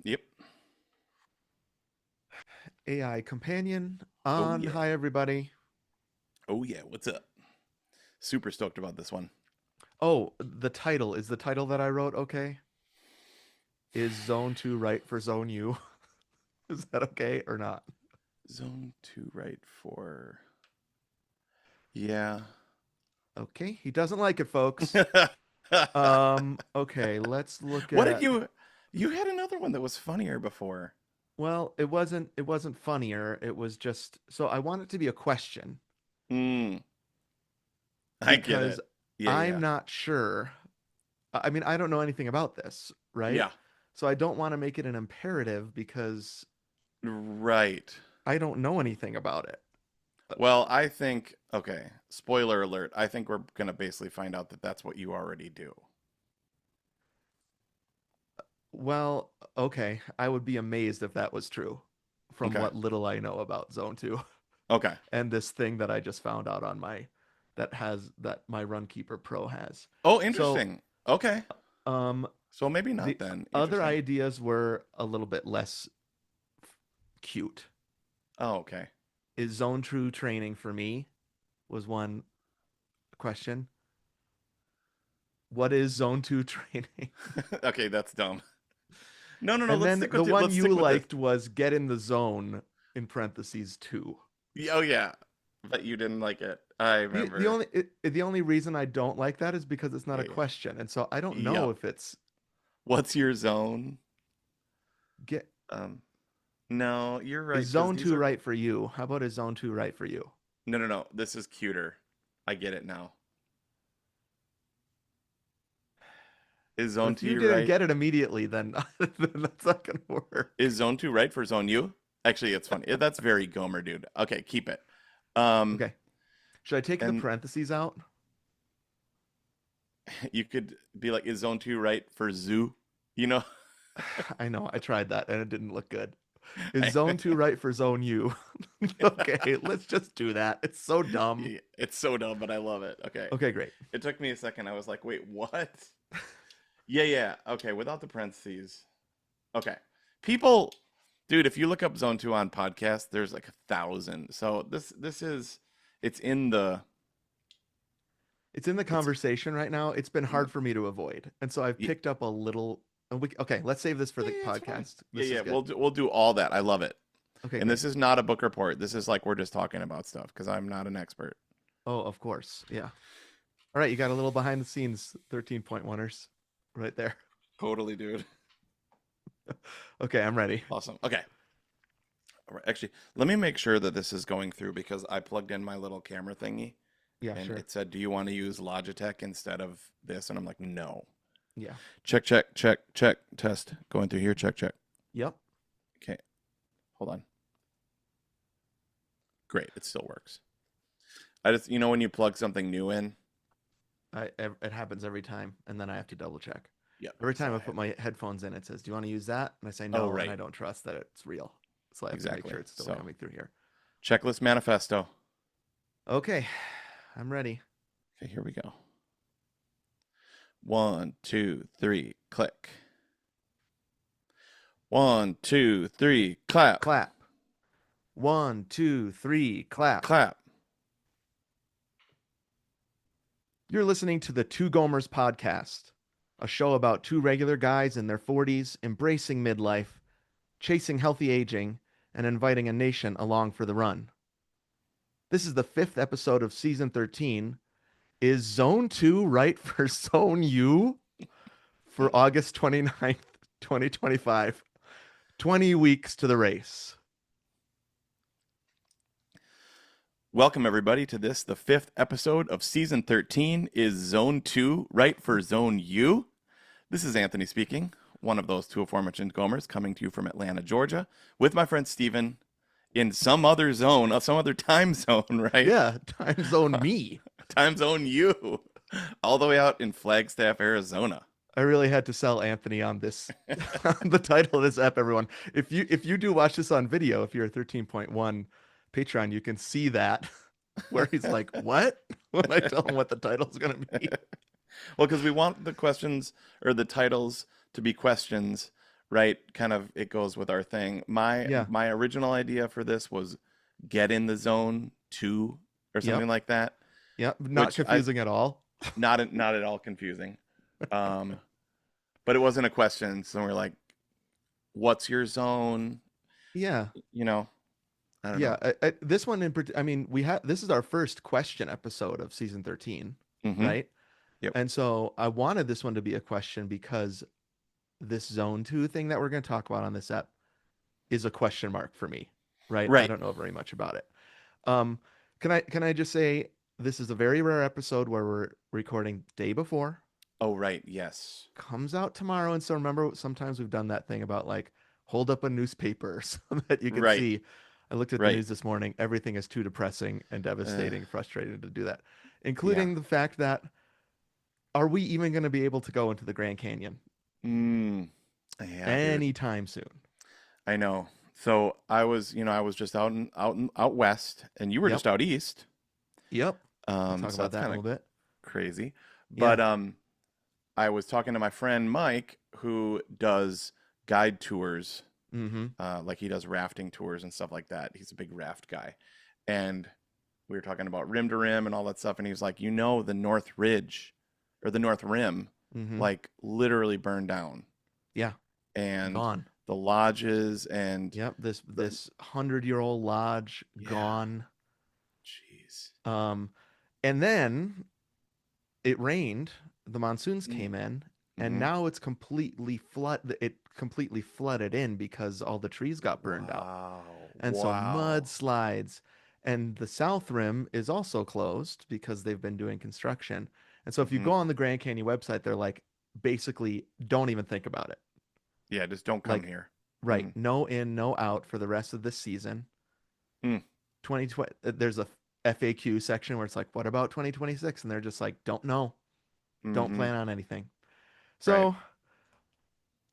Yep. AI companion Oh on. yeah. Hi, everybody. Oh yeah. What's up? Super stoked about this one. Oh, the title is the title that I wrote. Okay. Is Zone 2 right for Zone U? Is that okay or not? Zone 2 right for. Yeah. Okay. He doesn't like it, folks. Okay, let's look What did at. you had another one that was funnier before. Well, it wasn't funnier. It was just so I want it to be a question Hmm. I get because it. Yeah, I'm yeah. not sure. I mean, I don't know anything about this, right? Yeah. So I don't want to make it an imperative because Right. I don't know anything about it. Well, I think okay, spoiler alert. I think we're going to basically find out that that's what you already do. Well, okay. I would be amazed if that was true from Okay. what little I know about Zone 2 Okay. and this thing that I just found out on my that my Runkeeper Pro has. Oh, So, interesting. Okay. um So maybe not the then. other Interesting. ideas were a little bit less cute. Oh, okay. Is Zone True training for me was one question. What is Zone 2 training? Okay, that's dumb. No, no, no. And then the one Let's you stick with this. liked was get in the zone in parentheses 2. Oh yeah, but you didn't like it. I The remember. only the only reason I don't like that is because it's not Yeah, a yeah. question, and so I don't know Yep. if it's What's your zone? get Um, no, you're is right because zone these two are right for you? How about is zone two right for you? no, no, no. This is cuter. I get it now. Is zone If two you you didn't right? get it immediately, then, then that's not gonna Is work. zone two right for zone you? Actually, it's funny. That's very Gomer, dude. Okay, keep it. Um, Okay, should I take the and parentheses out? you could be like, is zone two right for zoo? You know, I know I tried that and it didn't look good. Is zone two right for zone U? Okay, let's just do that. It's so dumb. Yeah, it's so dumb, but I love it. Okay. Okay, great. It took me a second. I was like, wait, what? Yeah, yeah. Okay, without the parentheses. Okay. People, dude, if you look up Zone 2 on podcast, there's like 1,000. So this is it's in the It's in the it's conversation right now. It's been in the hard for me to avoid, and so I've yeah, picked up a little. Okay, let's save this for yeah, the yeah, it's fine. podcast. Yeah, This is yeah. good. We'll do all that. I love it. Okay, And great. this is not a book report. This is like we're just talking about stuff because I'm not an expert. Oh, of course. Yeah. All right, you got a little behind the scenes 13.1ers right there. Totally, dude. Okay, I'm ready. Awesome. Okay. All right. Actually, let me make sure that this is going through because I plugged in my little camera thingy Yeah, and sure. it said, "Do you want to use Logitech instead of this?" And I'm like, "No." Yeah. Check, check, check, check. Test. Going through here. Check, check. Yep. Okay. Hold on. Great. It still works. I just, when you plug something new in. It happens every time, and then I have to double check. Yep. Every So time I I put have. my headphones in, it says, "Do you want to use that?" And I say Oh, no, and I right. don't trust that it's real. So I have to make Exactly. sure it's still So coming through here. checklist manifesto. Okay, I'm ready. Okay. Here we go. One, two, three. Click. One, two, three. Clap. Clap. One, two, three, clap. Clap. You're listening to the Two Gomers podcast, a show about two regular guys in their 40s embracing midlife, chasing healthy aging, and inviting a nation along for the run. This is the fifth episode of season 13. Is Zone 2 right for Zone U for August 29th, 2025? 20 weeks to the race. Welcome, everybody, to this, the fifth episode of season 13. Is Zone 2 right for Zone U? This is Anthony speaking, one of those two aforementioned Gomers, coming to you from Atlanta, Georgia, with my friend Steven in some other zone, some other time zone, right? Yeah, time zone me. Time zone U, all the way out in Flagstaff, Arizona. I really had to sell Anthony on this on the title of this app, everyone. If you do watch this on video, if you're a 13.1 Patreon, you can see that where he's like, "What?" when I tell him what the title's gonna be. Well, because we want the questions or the titles to be questions right? Kind of it goes with our thing. My Yeah. my original idea for this was get in the zone 2 or something Yep. like that, Yep. Not which I confusing at all. not at all confusing. Um, but it wasn't a question, so we're like, what's your zone? Yeah. You know, I don't Yeah. know. This one I mean, this is our first question episode of season 13, Mm-hmm. right? Yep. And so I wanted this one to be a question because this zone 2 thing that we're going to talk about on this app is a question mark for me, right? I Right. don't know very much about it. Um, can I just say this is a very rare episode where we're recording day before, Oh, right. Yes. comes out tomorrow, and so remember sometimes we've done that thing about like hold up a newspaper so that you can Right. see. I looked at the Right. news this morning. Everything is too depressing and Uh, devastating, frustrating to do that, yeah. including the fact that are we even going to be able to go into the Grand Canyon Mm. Yeah, dude. anytime soon? I know. So I was just out west, and you were Yep. just out east. Yep. We'll talk So about that's that in a kind of little bit. crazy. Yeah. But I was talking to my friend Mike, who does guide tours. Mm-hmm. Like he does rafting tours and stuff like that. He's a big raft guy, and we were talking about rim to rim and all that stuff. And he was like, the North Ridge or the North Rim, Mm-hmm. like literally burned down, Yeah. and Gone. the lodges and Yep. This the 100-year-old lodge yeah, gone. jeez, Um, and then it rained. The monsoons came in, and mm-hmm. now it's completely flood. It completely flooded in because all the trees got burned out, Wow, and so wow, mudslides. And the South Rim is also closed because they've been doing construction. And so if you mm-hmm. go on the Grand Canyon website, they're like, basically, don't even think about it. Yeah, just don't come Like, here. right, Mm. no in, no out for the rest of the season. Mm. 2020, there's a FAQ section where it's like, what about 2026? And they're just like, don't know, don't Mm-hmm. plan on anything. Right. So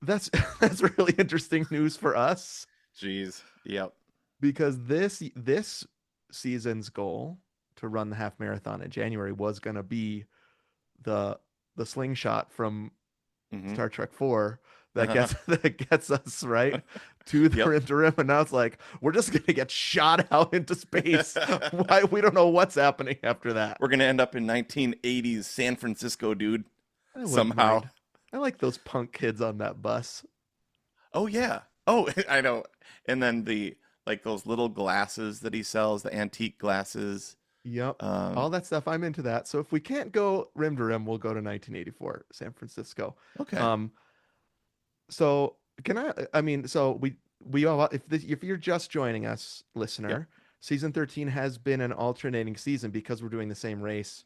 that's that's really interesting news for us Jeez. Yep. because this season's goal to run the half marathon in January was going to be the the slingshot from Mm-hmm. Star Trek 4 that Uh-huh. gets us right to the Yep. rim to rim, and now it's like we're just gonna get shot out into space. Why we don't know what's happening after that. We're gonna end up in 1980s San Francisco, dude. I wouldn't Somehow. mind. I like those punk kids on that bus. Oh yeah. Oh, I know. And then the like those little glasses that he sells, the antique glasses. Yep. Um, All that stuff. I'm into that. So if we can't go rim to rim, we'll go to 1984 San Francisco. okay. Um, so can I mean, so we all if you're just joining us, Yep. listener, season 13 has been an alternating season because we're doing the same race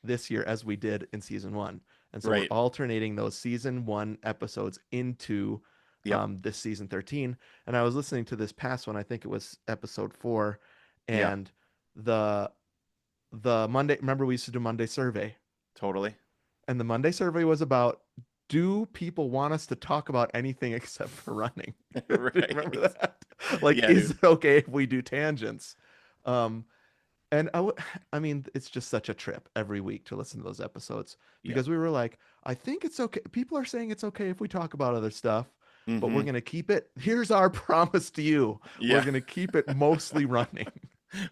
this year as we did in season 1. And so we're Right. alternating those season 1 episodes into Yep. this season 13. And I was listening to this past one, I think it was episode 4, Yeah. and the the Monday, remember we used to do Monday survey, Totally. and the Monday survey was about, do people want us to talk about anything except for running? Do you remember Right. that? Like, Yeah, is dude. it okay if we do tangents? Um, and I mean, it's just such a trip every week to listen to those episodes Yep. because we were like, I think it's okay. People are saying it's okay if we talk about other stuff, but we're Mm-hmm. going to keep it. Here's our promise to you. We're Yeah. going to keep it mostly running.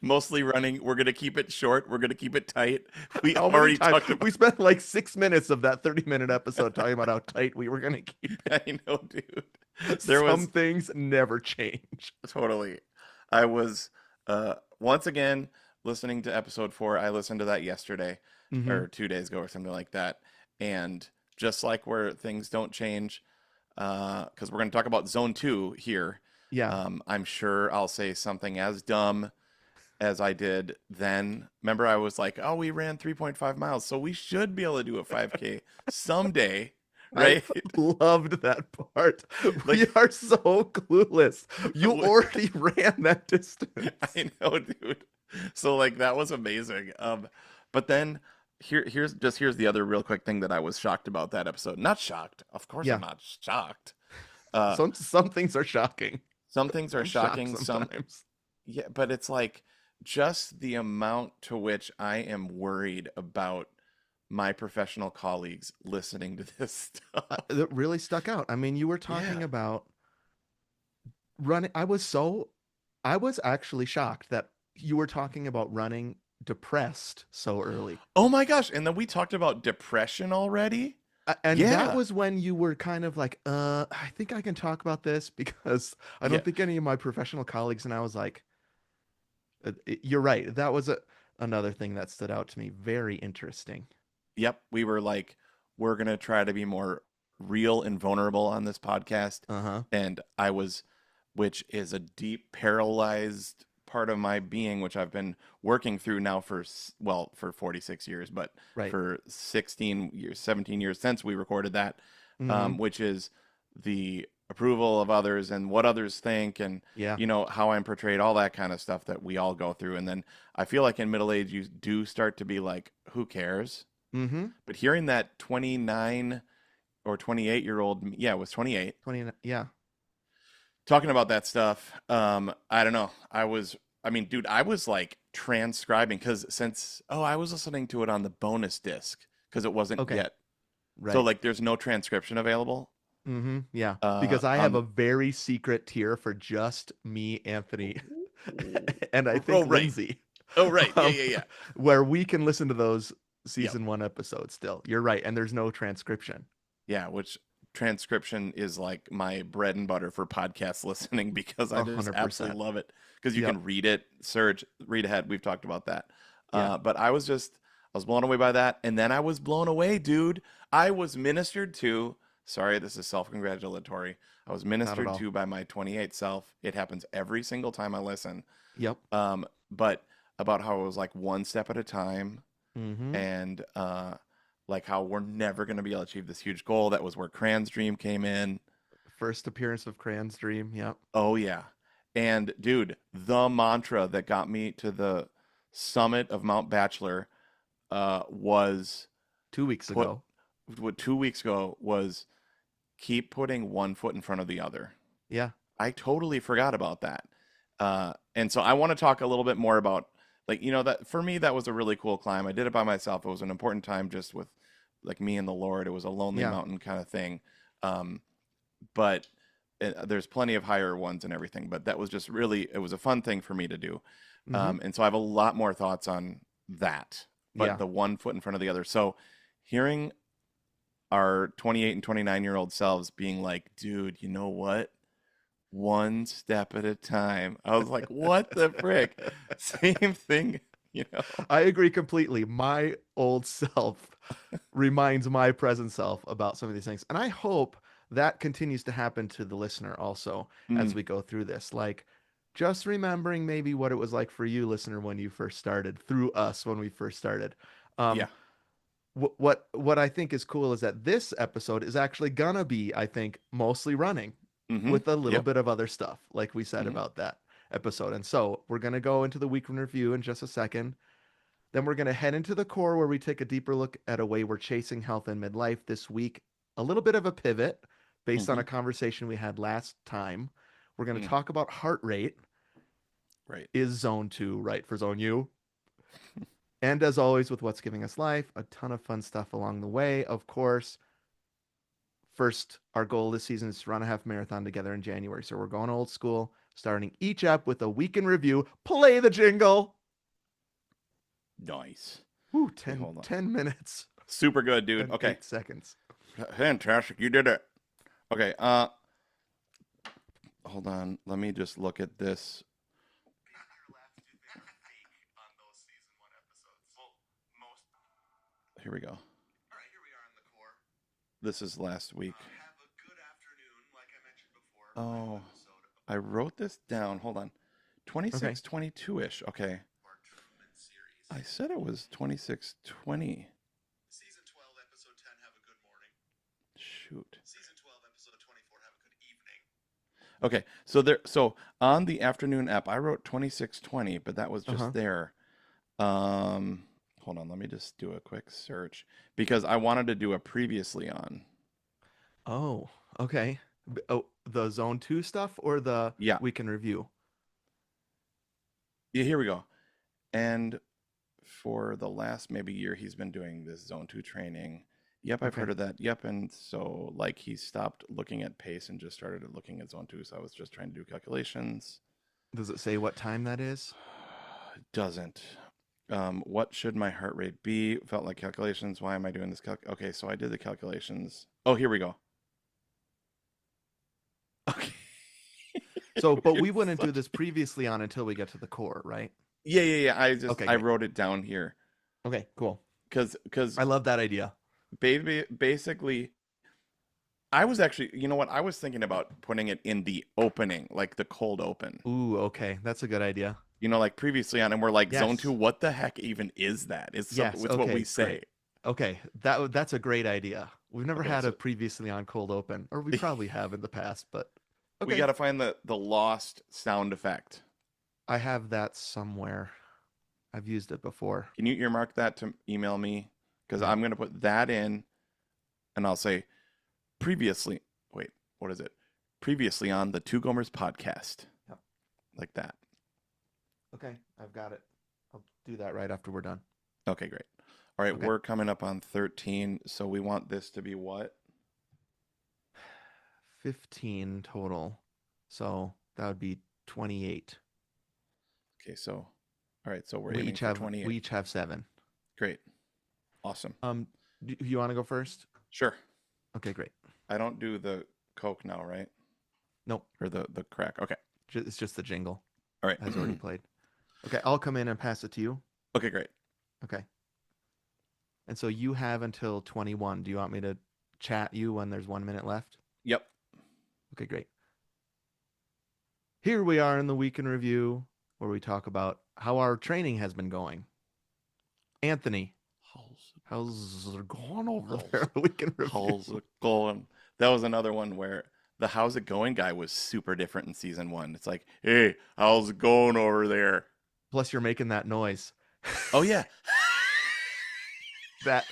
Mostly running. We're gonna keep it short. We're gonna keep it tight. We How many already times talked about we spent like 6 minutes of that 30-minute episode talking about how tight we were going to keep it. I know, dude. There Some was things never change. totally. I was once again listening to episode 4. I listened to that yesterday Hmm. or 2 days ago or something like that. And just like where things don't change, because we're going to talk about zone 2 here. Yeah. I'm sure I'll say something as dumb as I did then. Remember, I was like, "Oh, we ran 3.5 miles, so we should be able to do a 5K someday." I Right? loved that part. We Like, are so clueless. You look, already ran that distance. I know, dude. So like that was amazing. But then here's the other real quick thing that I was shocked about that episode. Not shocked. Of course I'm Yeah. not shocked. Uh, Some things are shocking. some things are I'm shocked shocking, some sometimes. yeah, but it's like just the amount to which I am worried about my professional colleagues listening to this stuff. That really stuck out. I mean, you were talking Yeah. about running. I was actually shocked that you were talking about running depressed so early. Oh my gosh. And then we talked about depression already. And that Yeah. was when you were kind of like, I think I can talk about this because I Yeah. don't think any of my professional colleagues, and I was like, you're right. That was another thing that stood out to me. Very interesting. Yep. We were like, we're going to try to be more real and vulnerable on this podcast. Uh-huh. And I was, which is a deep paralyzed part of my being, which I've been working through now for, well, for 46 years, but Right. for 16 years, 17 years since we recorded that, Mm-hmm. which is the approval of others and what others think and, Yeah. how I'm portrayed, all that kind of stuff that we all go through. And then I feel like in middle age, you do start to be like, who cares? Mm-hmm. But hearing that 29 or 28-year-old, yeah, it was 28, 20, yeah. talking about that stuff, I don't know. I mean, dude, I was like transcribing because I was listening to it on the bonus disc because it wasn't Okay. yet. So Right. like, there's no transcription available. Mm-hmm. Yeah. Because I have On a very secret tier for just me, Anthony, and I oh think right, Lindsay, oh right, yeah, um, yeah, yeah, where we can listen to those yep, season one episodes still. You're right. And there's no transcription. yeah. Which transcription is like my bread and butter for podcast listening because I just absolutely 100%. love it because you Yep. can read it, search, read ahead. We've talked about that. Yeah. But I was blown away by that. And then I was blown away, dude. I was ministered to. Sorry, this is self congratulatory. I was Not at ministered all. to by my 28 self. It happens every single time I listen. Yep. But about how it was like one step at a time Mm-hmm. and like how we're never going to be able to achieve this huge goal. That was where Cran's dream came in. First appearance of Cran's dream. Yep. Oh, yeah. And dude, the mantra that got me to the summit of Mount Bachelor was 2 weeks put ago. what 2 weeks ago was keep putting one foot in front of the other. Yeah. I totally forgot about that. And so I want to talk a little bit more about like, that for me, that was a really cool climb. I did it by myself. It was an important time just with like me and the Lord. It was a lonely Yeah. mountain kind of thing. Um, but there's plenty of higher ones and everything, but that was just really, it was a fun thing for me to do. Mm-hmm. And so I have a lot more thoughts on that, but Yeah. the one foot in front of the other. So hearing our 28 and 29-year-old selves being like, dude, you know what? One step at a time. I was like, what the frick? Same thing, you know? I agree completely. My old self reminds my present self about some of these things. And I hope that continues to happen to the listener also as Mm, we go through this. Like, just remembering maybe what it was like for you, listener, when you first started, through us when we first started. yeah. Um, what I think is cool is that this episode is actually gonna be, I think, mostly running Mm-hmm. with a little Yep. bit of other stuff, like we said Mm-hmm. about that episode. And so we're gonna go into the week in review in just a second. Then we're gonna head into the core where we take a deeper look at a way we're chasing health in midlife this week. A little bit of a pivot based on Mm-hmm. a conversation we had last time. We're gonna Mm, talk about heart rate. right. Is zone two right for zone U? And as always, with what's giving us life, a ton of fun stuff along the way. Of course, first, our goal this season is to run a half marathon together in January. So we're going old school, starting each up with a week in review. Play the jingle. Nice. Woo, Okay, 10, hold on. 10 minutes Super good, dude. and Okay. 8 seconds. Fantastic. You did it. Okay. Hold on. Let me just look at this. Here we go. This is last week. Oh, I wrote this down. Hold on. Okay. 2622-ish. Okay. I said it was 2620. Shoot. Okay. So on the afternoon app, I wrote 2620, but that was Uh-huh. just there. Hold on, let me just do a quick search because I wanted to do a previously on. Oh, okay. Oh, the zone two stuff or the Yeah. week in review? Yeah, here we go. And for the last maybe year, he's been doing this Zone 2 training. Yep, I've Okay. heard of that. Yep, and so like he stopped looking at pace and just started looking at Zone 2. So I was just trying to do calculations. Does it say what time that is? It doesn't. What should my heart rate be? Felt like calculations. Why am I doing this? Okay, so I did the calculations. Oh, here we go. Okay. So, but we You're wouldn't do such- this previously on until we get to the core, right? Yeah. Okay, I great. wrote it down here Okay, cool. because I love that idea. basically I was actually, you know what? I was thinking about putting it in the opening, like the cold open. Ooh, okay. That's a good idea. You know, like previously on, and we're like Zone Yes. 2. What the heck even is that? It's some, Yes. it's what Okay, we say. great. Okay, that's a great idea. We've never Okay, had a so previously on cold open, or we probably have in the past, but we okay. got to find the lost sound effect. I have that somewhere. I've used it before. Can you earmark that to email me? Because Yeah. I'm going to put that in and I'll say previously, wait, what is it? Previously on the Two Gomers podcast. Yep. Like that. Okay, I've got it. I'll do that right after we're done. Okay, great. All right, Okay. we're coming up on 13. So we want this to be what? 15 total. So that would be 28. Okay, so, all right, so we're We aiming each for have 28. we each have 7. Great. Awesome. Do you want to go first? Sure. Okay, great. I don't do the Coke now, right? Nope. Or the crack. Okay. It's just the jingle All right. has already played. Okay, I'll come in and pass it to you. Okay, great. Okay. And so you have until 21. Do you want me to chat you when there's 1 minute left? Yep. Okay, great. Here we are in the week in review where we talk about how our training has been going. Anthony, how's it going over there? The week in review. How's it going? That was another one where the how's it going guy was super different in season 1. It's like, hey, how's it going over there? Plus, you're making that noise Oh, yeah. that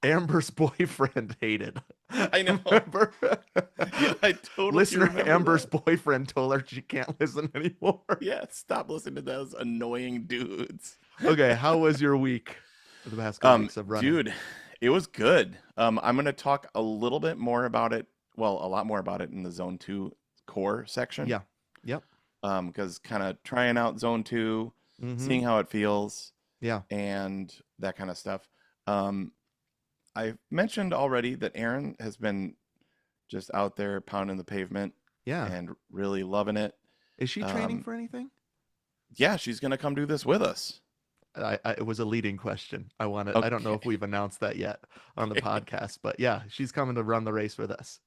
Amber's boyfriend hated. I know. Remember? Yeah, I totally Listener remember Amber's that. boyfriend told her she can't listen anymore. Yeah, stop listening to those annoying dudes. Okay, how was your week? The past couple weeks of running. Dude, it was good. I'm gonna talk a little bit more about it. Well, a lot more about it in the Zone 2 core section. Yeah. Yep. Because kind of trying out Zone 2, Mhm. seeing how it feels, Yeah. and that kind of stuff. I've mentioned already that Aaron has been just out there pounding the pavement Yeah. and really loving it. Is she training Um, for anything? Yeah, she's gonna come do this with us. It was a leading question. I don't know if Okay. we've announced that yet on the podcast, but yeah, she's coming to run the race with us.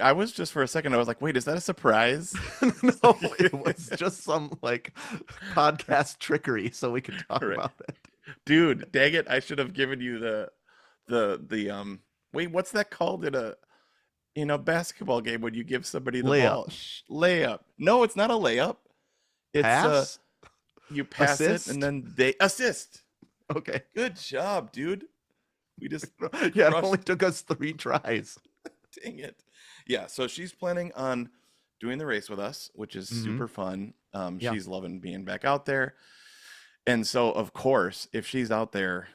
I was just for a second, I was like, wait, is that a surprise? No, it was just some like podcast trickery so we could talk Right. about it. Dude, dang it, I should have given you wait, what's that called in a basketball game when you give somebody the Layup. ball? Layup. No, it's not a layup. It's Pass? you pass Assist? it and then they assist. Okay. Good job, dude. We just Yeah, it crushed- only took us 3 tries. dang it. Yeah, so she's planning on doing the race with us, which is Mhm. super fun. Yeah. She's loving being back out there. And so, of course, if she's out there,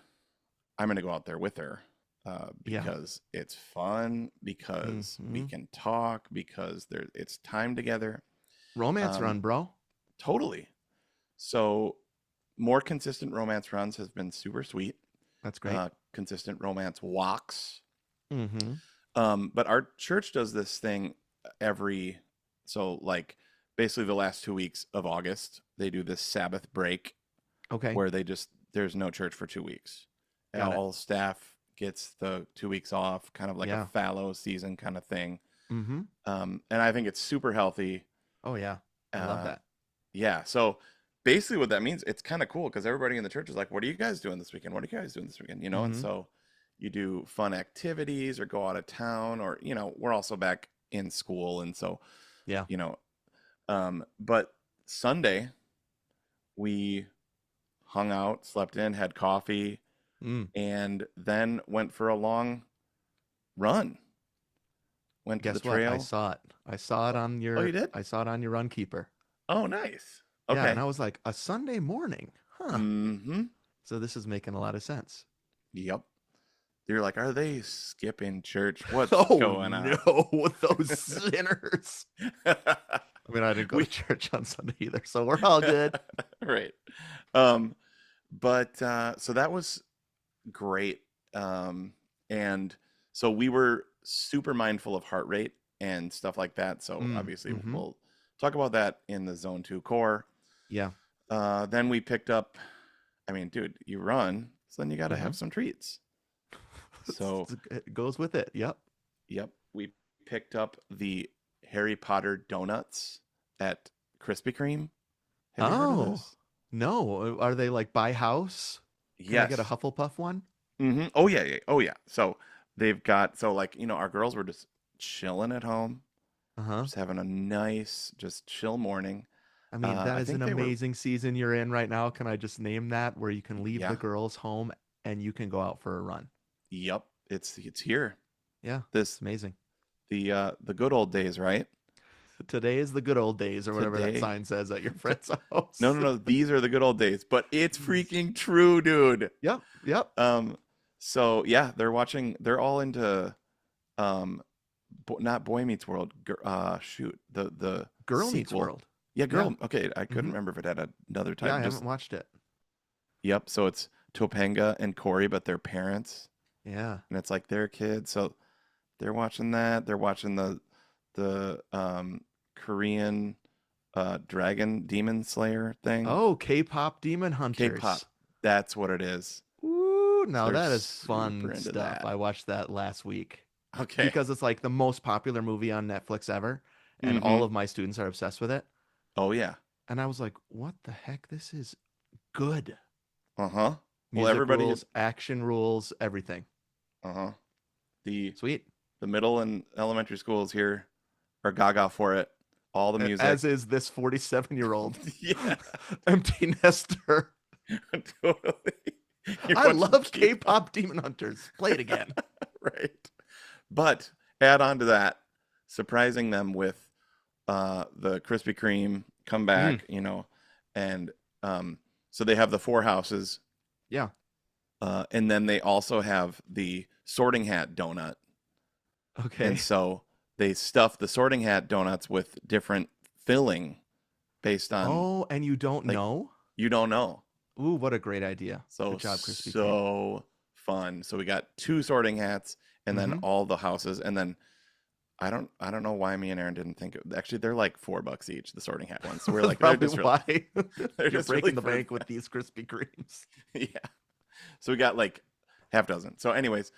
I'm going to go out there with her Yeah. because it's fun, because we Mhm. can talk, because it's time together. Romance run, bro. Totally. So, more consistent romance runs has been super sweet. That's great. Consistent romance walks. Mm-hmm. But our church does this thing so like basically the last 2 weeks of August, they do this Sabbath break Okay. where there's no church for 2 weeks. And Got it. all staff gets the 2 weeks off, kind of like Yeah. a fallow season kind of thing. Mm-hmm. And I think it's super healthy. Oh yeah. I love that. Yeah. So basically what that means, it's kind of cool because everybody in the church is like, what are you guys doing this weekend? What are you guys doing this weekend? You know, and Mhm. so you do fun activities or go out of town or, we're also back in school. And so, Yeah. but Sunday we hung out, slept in, had coffee, Mm. and then went for a long run. Went to Guess the what? trail. I saw it. I saw it on your. Oh, you did? I saw it on your Runkeeper. Oh, nice. Yeah, Okay. and I was like, a Sunday morning, huh? Mm-hmm. So this is making a lot of sense. Yep. You're like, are they skipping church? What's Oh going on? no, those sinners. I mean, I didn't go to We church on Sunday either, so we're all good. right. Um, but so that was great. And so we were super mindful of heart rate and stuff like that. So obviously Mm-hmm. we'll talk about that in the Zone 2 core. Yeah. Then we picked up, I mean, dude, you run, so then you got to Mm-hmm. have some treats. So, It goes with it. Yep. yep, we picked up the Harry Potter donuts at Krispy Kreme. Have you heard of Oh, this? no. Are they like by house? Can I get a Yes. Hufflepuff one? Oh yeah, yeah. Oh yeah. So they've got like, our girls were just chilling at home, Uh-huh. just having a nice, just chill morning. I mean, that I is an think they were, amazing season you're in right now. Can I just name that where you can leave the yeah, girls home and you can go out for a run? yep. It's here. Yeah, This it's amazing. the good old days, right? Today is the good old days or whatever that Today. sign says at your T- friend's no, house. no, no. These are the good old days, but it's Jeez. freaking true, dude. Yep, yep. Um, so yeah, they're watching. They're all into um, not Boy Meets World. Shoot, the Girl Meets sequel. World. Yeah, Yeah. Girl. Okay, I couldn't Hmm. remember if it had another Yeah, I title. Just haven't watched it. yep. So it's Topanga and Corey, but they're parents, Yeah. and it's like their kids. So they're watching that. They're watching the Korean dragon demon slayer thing. Oh, K-pop Demon K-pop. Hunters. That's what it is. Ooh, So now they're that is super fun into stuff. that. I watched that last week Okay. because it's like the most popular movie on Netflix ever, and all Mm-hmm. of my students are obsessed with it. Oh yeah. And I was like, what the heck? This is good. Uh-huh. Well, Music everybody. rules, action rules, everything. Uh-huh. The Sweet. the middle and elementary schools here are gaga for it. All the music. As is this 47-year-old Yeah. empty nester. Totally. You're I watching love K-pop, K-pop Demon Hunters. Play it again. right? But add on to that, surprising them with the Krispy Kreme come Mm, back, and so they have the four houses, yeah. and then they also have the Sorting Hat donut, and Okay. so they stuff the Sorting Hat donuts with different filling based on Oh, and you don't like know? you don't know. Ooh, what a great idea. So Good job, Krispy Kreme. so fun. So we got two Sorting Hats, and then Mm-hmm. all the houses, and then I don't know why me and Aaron didn't think actually they're like $4 each, the Sorting Hat ones. So we're That's like they're probably just really, why they're you're just really breaking the for bank with these Krispy Kremes. yeah. So we got like half dozen. So anyways,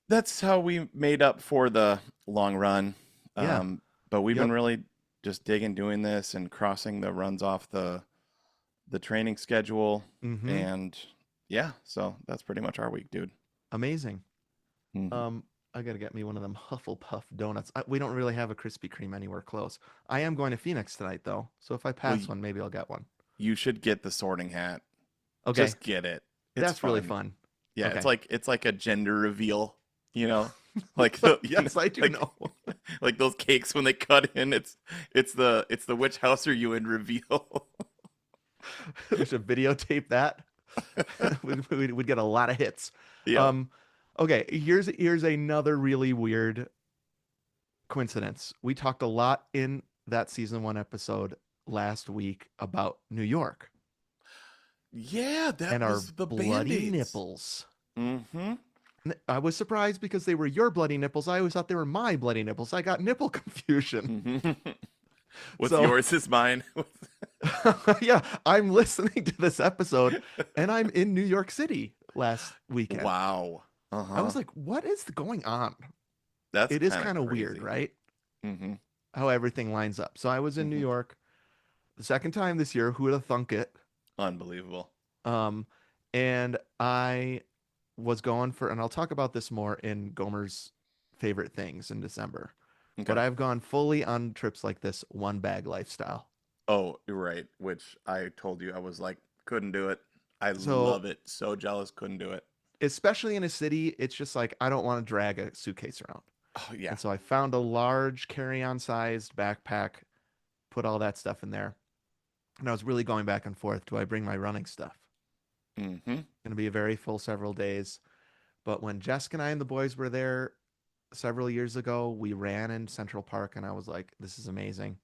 that's how we made up for the long run. Yeah. But we've been Yep. really just digging doing this and crossing the runs off the training schedule, Mm-hmm. and yeah, so that's pretty much our week, dude. Amazing. Mhm. I gotta get me one of them Hufflepuff donuts. We don't really have a Krispy Kreme anywhere close. I am going to Phoenix tonight though, so if I Well, pass one, maybe I'll get one. you should get the Sorting Hat. Okay, Just get it. It's that's really fun. fun. Yeah, Okay. it's like a gender reveal, you know, like the Yes, I do like know. like those cakes when they cut in. It's the which house are you in reveal. We should videotape that. We'd get a lot of hits. Yeah. Okay, here's another really weird coincidence. We talked a lot in that season 1 episode last week about New York Yeah, that and our was the bloody Band-Aids. nipples. Mm-hmm. I was surprised because they were your bloody nipples. I always thought they were my bloody nipples. I got nipple confusion. Mm-hmm. What's So, yours is mine. yeah, I'm listening to this episode and I'm in New York City last weekend. Wow. I Uh-huh. was like, what is going on? That's It is kind kind of of weird, crazy. right? Mm-hmm. How everything lines up. So I was in New Mm-hmm. York the second time this year. Who would have thunk it? Unbelievable. Um, and I was going for, and I'll talk about this more in Gomer's favorite things in December. But Okay. I've gone fully on trips like this one bag lifestyle. Oh, you're right. Which I told you I was like, couldn't do it. I So, love it. So jealous, couldn't do it. especially in a city, it's just like I don't want to drag a suitcase around. Oh yeah. And so I found a large carry-on sized backpack, put all that stuff in there. And I was really going back and forth. Do I bring my running stuff? Mm-hmm. Going to be a very full several days. But when Jessica and I and the boys were there several years ago, we ran in Central Park, and I was like, this is amazing.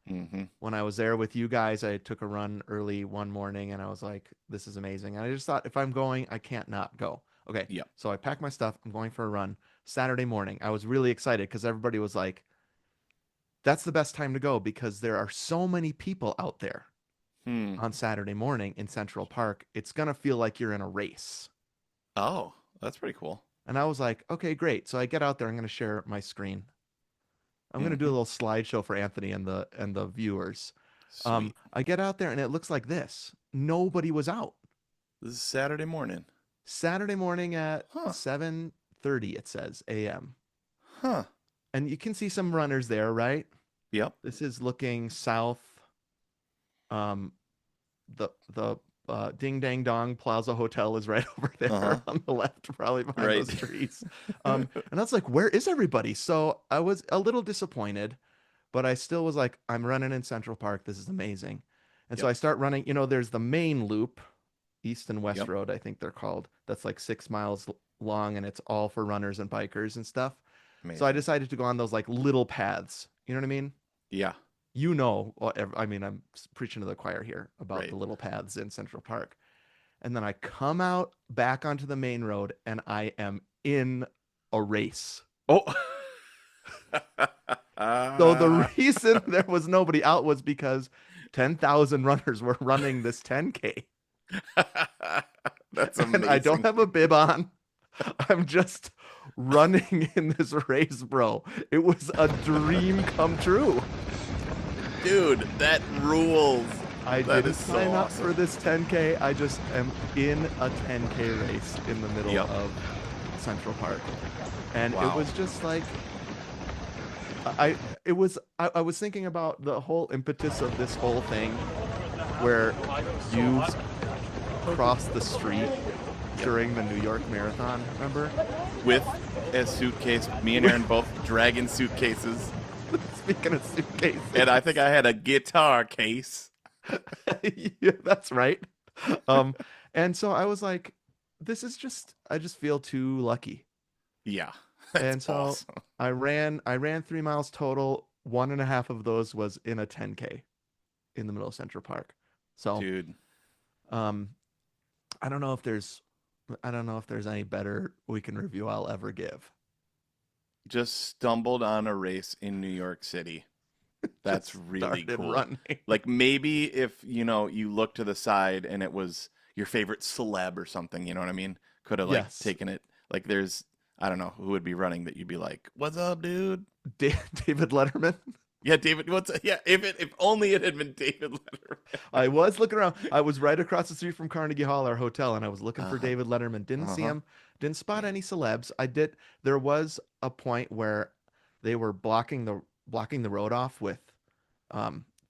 Mm-hmm. When I was there with you guys, I took a run early one morning, and I was like, this is amazing. And I just thought, if I'm going, I can't not go. Okay. Yep. So I packed my stuff. I'm going for a run Saturday morning. I was really excited because everybody was like, that's the best time to go because there are so many people out there Hmm. on Saturday morning in Central Park. It's going to feel like you're in a race. Oh, that's pretty cool. And I was like, okay, great. So I get out there. I'm going to share my screen. I'm going to do a Mm-hmm. little slideshow for Anthony and the viewers. Sweet. I get out there and it looks like this. Nobody was out. This is Saturday morning. Saturday morning at Huh. 7:30 it says a.m. Huh. And you can see some runners there, right? Yep. This is looking south. Um, the Ding Dang Dong Plaza Hotel is right over there Uh-huh. on the left, probably behind Right. those trees. And that's like, where is everybody? So I was a little disappointed, but I still was like, I'm running in Central Park. This is amazing. And so Yep. I start running. There's the main loop, East and West Yep. Road, I think they're called. That's like 6 miles long, and it's all for runners and bikers and stuff. So I Amazing. decided to go on those like little paths. You know what I mean? Yeah. I mean, I'm preaching to the choir here about Right. the little paths in Central Park. And then I come out back onto the main road and I am in a race. Oh. So the reason there was nobody out was because 10,000 runners were running this 10K. That's And I don't amazing. have a bib on. I'm just running in this race, bro. It was a dream come true. Dude, that rules. I That didn't is so sign up awesome. for this 10K. I just am in a 10K race in the middle Yep. of Central Park. And it Wow. was just like I was thinking about the whole impetus of this whole thing where you cross the street during the New York Marathon, remember? With a suitcase, me and Aaron both dragging suitcases. Speaking of suitcases. And I think I had a guitar case. Yeah, that's right. Um, and so I was like, I just feel too lucky. Yeah. And That's so awesome. I ran 3 miles total. 1.5 of those was in a 10K in the middle of Central Park. So, Dude. um, I don't know if there's any better weekend review I'll ever give. Just stumbled on a race in New York City. That's Just really started cool. running. Like maybe if, you look to the side and it was your favorite celeb or something, you know what I mean? Could have like Yes. taken it. Like there's, I don't know, who would be running that you'd be like, "What's up, dude?" David Letterman. Yeah, David, if only it had been David Letterman. I was looking around. I was right across the street from Carnegie Hall, our hotel, and I was looking for Uh-huh. David Letterman. Didn't see Uh-huh. him. Didn't spot Man. any celebs. I did. There was a point where they were blocking the road off with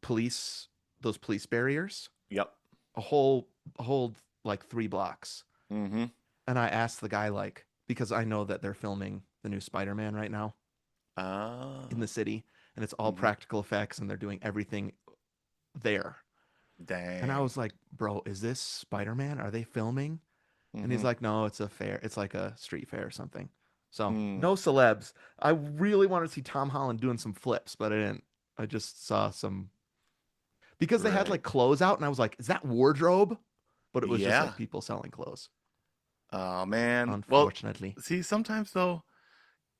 police those police barriers. Yep. A whole like 3 blocks. Mm-hmm. And I asked the guy like because I know that they're filming the new Spider-Man right now in the city, and it's all Mhm. practical effects, and they're doing everything there. And I Dang. was like, bro, is this Spider-Man? Are they filming? And he's Mm-hmm. like, no, it's a fair. It's like a street fair or something. So Mm. no celebs. I really wanted to see Tom Holland doing some flips, but I didn't. I just saw some because they had Right. like clothes out, and I was like, is that wardrobe? But it was just Yeah. like people selling clothes, Oh man. Well, unfortunately. see, sometimes though,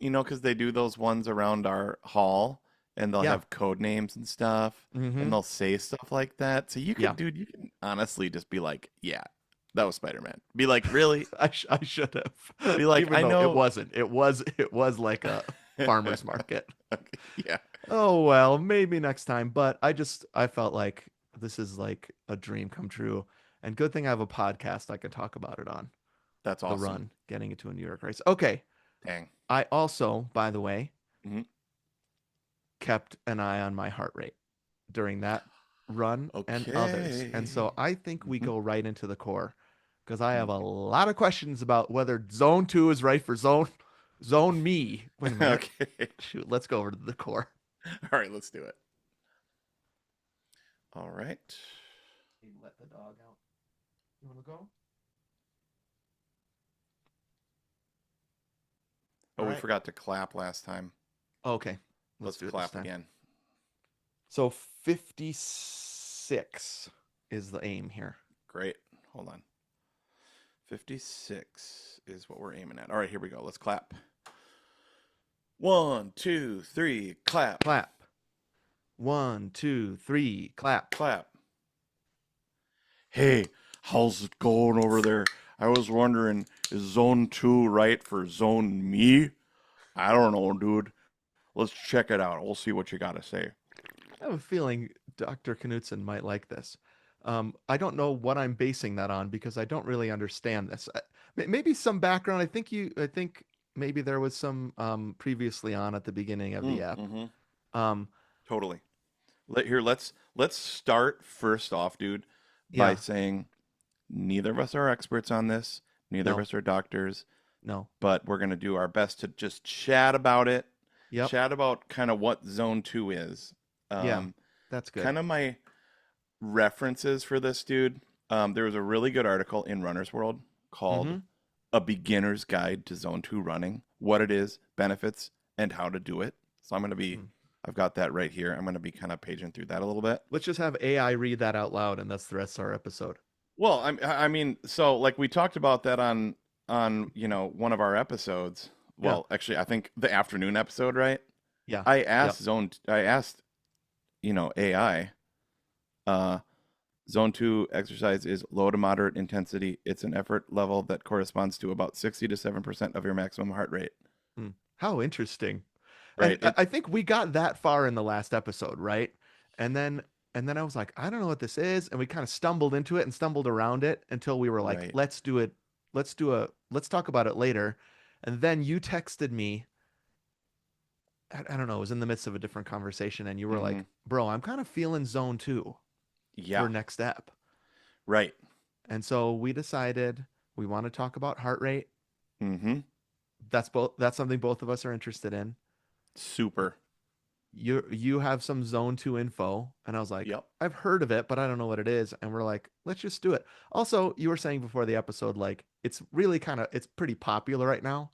because they do those ones around our hall and they'll Yeah. have code names and stuff Mm-hmm. and they'll say stuff like that. So Yeah. you can honestly just be like, yeah, that was Spider-Man. Be like, really? I should have. Be like, Even I though it know. wasn't. It was like a farmer's market. Okay, yeah. Oh well, maybe next time. But I felt like this is like a dream come true. And good thing I have a podcast I can talk about it on. That's The awesome. run, getting into a New York race. Okay. Dang. I also, by the way, Mhm. kept an eye on my heart rate during that run and others. And so Okay. I think we Mhm. go right into the core because I have a Okay. lot of questions about whether zone 2 is right for zone me. Wait a minute. Okay. Shoot, let's go over to the core. All right, let's do it. All right. Let the dog out. You want to go? Oh, All we right. forgot to clap last time. Okay. Let's Let's do it this clap time. again. So 56 is the aim here. Great. Hold on. 56 is what we're aiming at. All right, here we go. Let's clap. 1, 2, 3, clap. Clap. 1, 2, 3, clap. Clap. Hey, how's it going over there? I was wondering, is zone 2 right for zone me? I don't know, dude. Let's check it out. We'll see what you got to say. I have a feeling Dr. Knudsen might like this. I don't know what I'm basing that on because I don't really understand this. Maybe some background. I think maybe there was some previously on at the beginning of the app. Mm-hmm. Um, Totally. Let's start first off, dude, by yeah, saying neither of us are experts on this. Neither of no, us are doctors, no. but we're gonna do our best to just chat about it. Yep. Chat about kind of what zone 2 is. Yeah, Um, that's good. kind of my references for this, dude. There was a really good article in Runner's World called Mm-hmm. A Beginner's Guide to Zone 2 Running, what it is, benefits, and how to do it. So I've got that right here. I'm going to be kind of paging through that a little bit. Let's just have AI read that out loud, and that's the rest of our episode. Well, I mean, so like we talked about that on one of our episodes. Yeah. Well, actually, I think the afternoon episode, right? Yeah. I asked, AI, uh, zone 2 exercise is low to moderate intensity. It's an effort level that corresponds to about 60 to 7% of your maximum heart rate. Hmm. How interesting. And Right? I think we got that far in the last episode, right? And then and then I was like, I don't know what this is, and we kind of stumbled into it and stumbled around it until we were like, Right. let's do it. Let's talk about it later. And then you texted me. I don't know, it was in the midst of a different conversation, and you were Hmm. like, bro, I'm kind of feeling zone 2 Yeah. for next step. Right. And so we decided we want to talk about heart rate. Hmm. That's something both of us are interested in. Super. You have some zone 2 info, and I was like, Yep. I've heard of it, but I don't know what it is. And we're like, let's just do it. Also, you were saying before the episode, like, it's really it's pretty popular right now.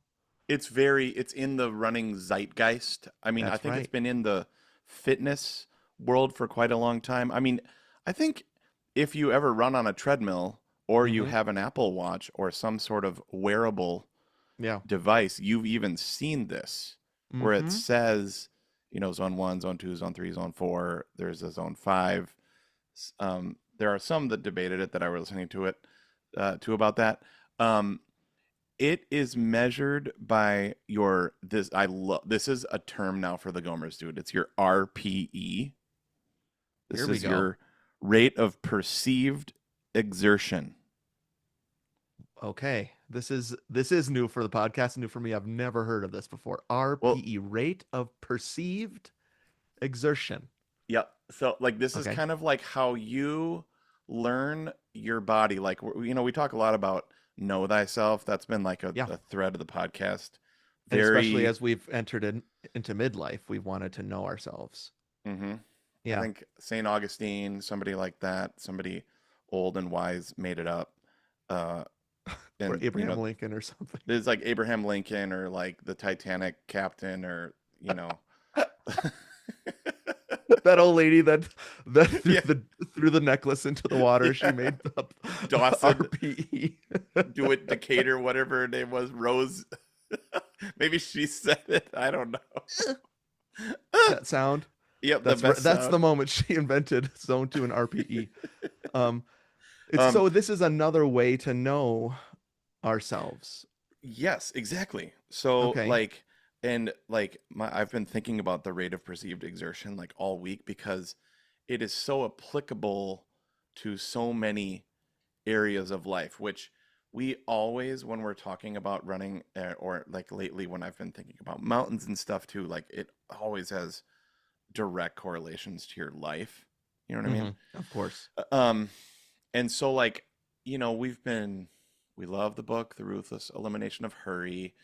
It's in the running zeitgeist. I mean, I That's think it's right. been in the fitness world for quite a long time. I mean, I think if you ever run on a treadmill or you Hmm. have an Apple Watch or some sort of wearable Yeah. device, you've even seen this where it Hmm. says, zone 1, zone 2, zone 3, zone 4, there's a zone 5. There are some that debated it that I was listening to about that. It is measured by your this I love this is a term now for the Gomers, dude. It's your RPE. This Here we is go. your rate of perceived exertion. Okay. This is new for the podcast, new for me. I've never heard of this before. Well, RPE, rate of perceived exertion. yep. So like this is Okay. kind of like how you learn your body. Like we talk a lot about know thyself. That's been like Yeah. a thread of the podcast. And especially Very as we've entered into midlife, we've wanted to know ourselves. hmm I Yeah. think St. Augustine, somebody like that, somebody old and wise made it up. Uh, Or and Abraham Lincoln or something. it's like Abraham Lincoln or like the Titanic captain or That old lady that yeah, threw the necklace into the water, she yeah, made up Dawson, RPE. Dewitt Decatur, whatever her name was, Rose. Maybe she said it. I don't know. That sound. Yep, the best That's the sound. moment she invented zone 2 and RPE. Um, it's Um, so this is another way to know ourselves. yes, exactly. So Okay. I've been thinking about the rate of perceived exertion like all week because it is so applicable to so many areas of life, which we always, when we're talking about running, or like lately when I've been thinking about mountains and stuff too, like it always has direct correlations to your life. You know what I mean? Of course. Um, and so we love the book, The Ruthless Elimination of Hurry.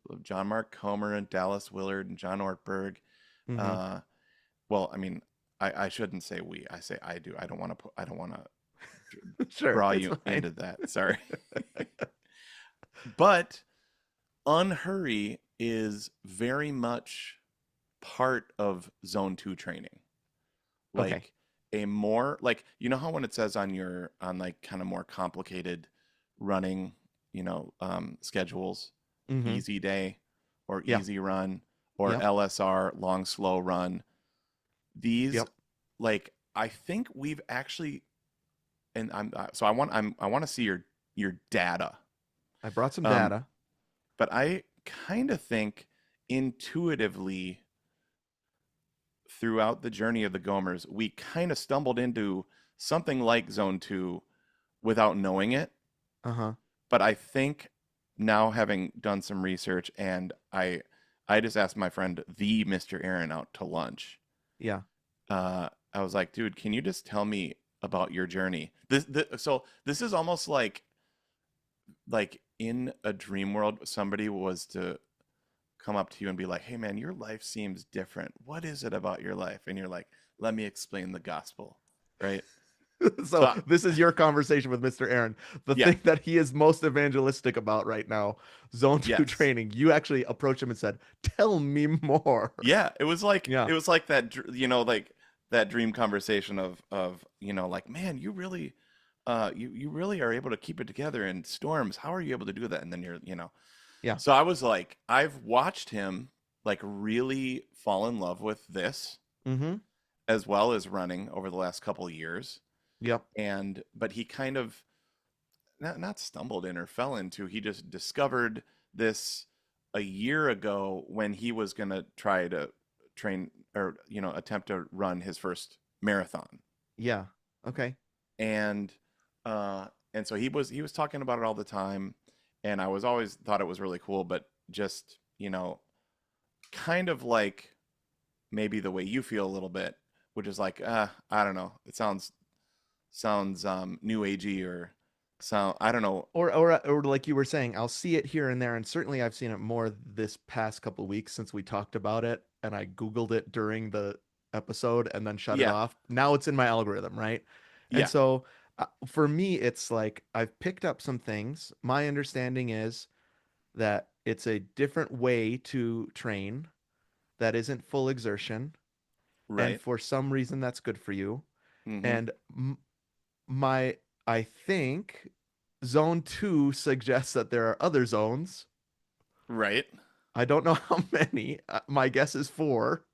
We love John Mark Comer and Dallas Willard and John Ortberg. Hmm. Uh, well, I mean, I shouldn't say we. I say I do. I don't want to Sure, draw it's you fine. into that. Sorry. But Unhurry is very much part of zone 2 training. Okay. Like a more like you know how when it says on your on like kind of more complicated running, schedules, Mm-hmm. easy day or Yeah. easy run or Yep. LSR, long slow run. These Yep. like I think we've actually and I want to see your data. I brought some Um, data. but I kind of think intuitively throughout the journey of the Gomers, we kind of stumbled into something like Zone 2 without knowing it. Uh-huh. But I think now having done some research and I just asked my friend the Mr. Aaron out to lunch. Yeah. I was like, dude, can you just tell me about your journey? So this is almost like in a dream world, somebody was to come up to you and be like, "Hey man, your life seems different. What is it about your life?" And you're like, "Let me explain the gospel." Right? So So this is your conversation with Mr. Aaron. The yeah, thing that he is most evangelistic about right now, zone two yes. training. You actually approached him and said, "Tell me more." Yeah, Yeah. it was like that like that dream conversation of, like, "Man, you really you really are able to keep it together in storms. How are you able to do that?" And then Yeah. So I was like, I've watched him like really fall in love with this Mm-hmm. as well as running over the last couple of years. Yep. And but he kind of not stumbled in or fell into, he just discovered this a year ago when he was going to try to train or attempt to run his first marathon. Yeah. Okay. And and so he was talking about it all the time, and I was always thought it was really cool, but just, kind of like maybe the way you feel a little bit, which is like, I don't know, it sounds new agey or sound, I don't know. Or like you were saying, I'll see it here and there, and certainly I've seen it more this past couple weeks since we talked about it, and I Googled it during the episode and then shut it Yeah, off. Now it's in my algorithm, right? And yeah, so for me, it's like I've picked up some things. My understanding is that it's a different way to train that isn't full exertion, and right. for some reason that's good for you. Mm-hmm. And my I think zone 2 suggests that there are other zones. Right. I don't know how many. My guess is 4.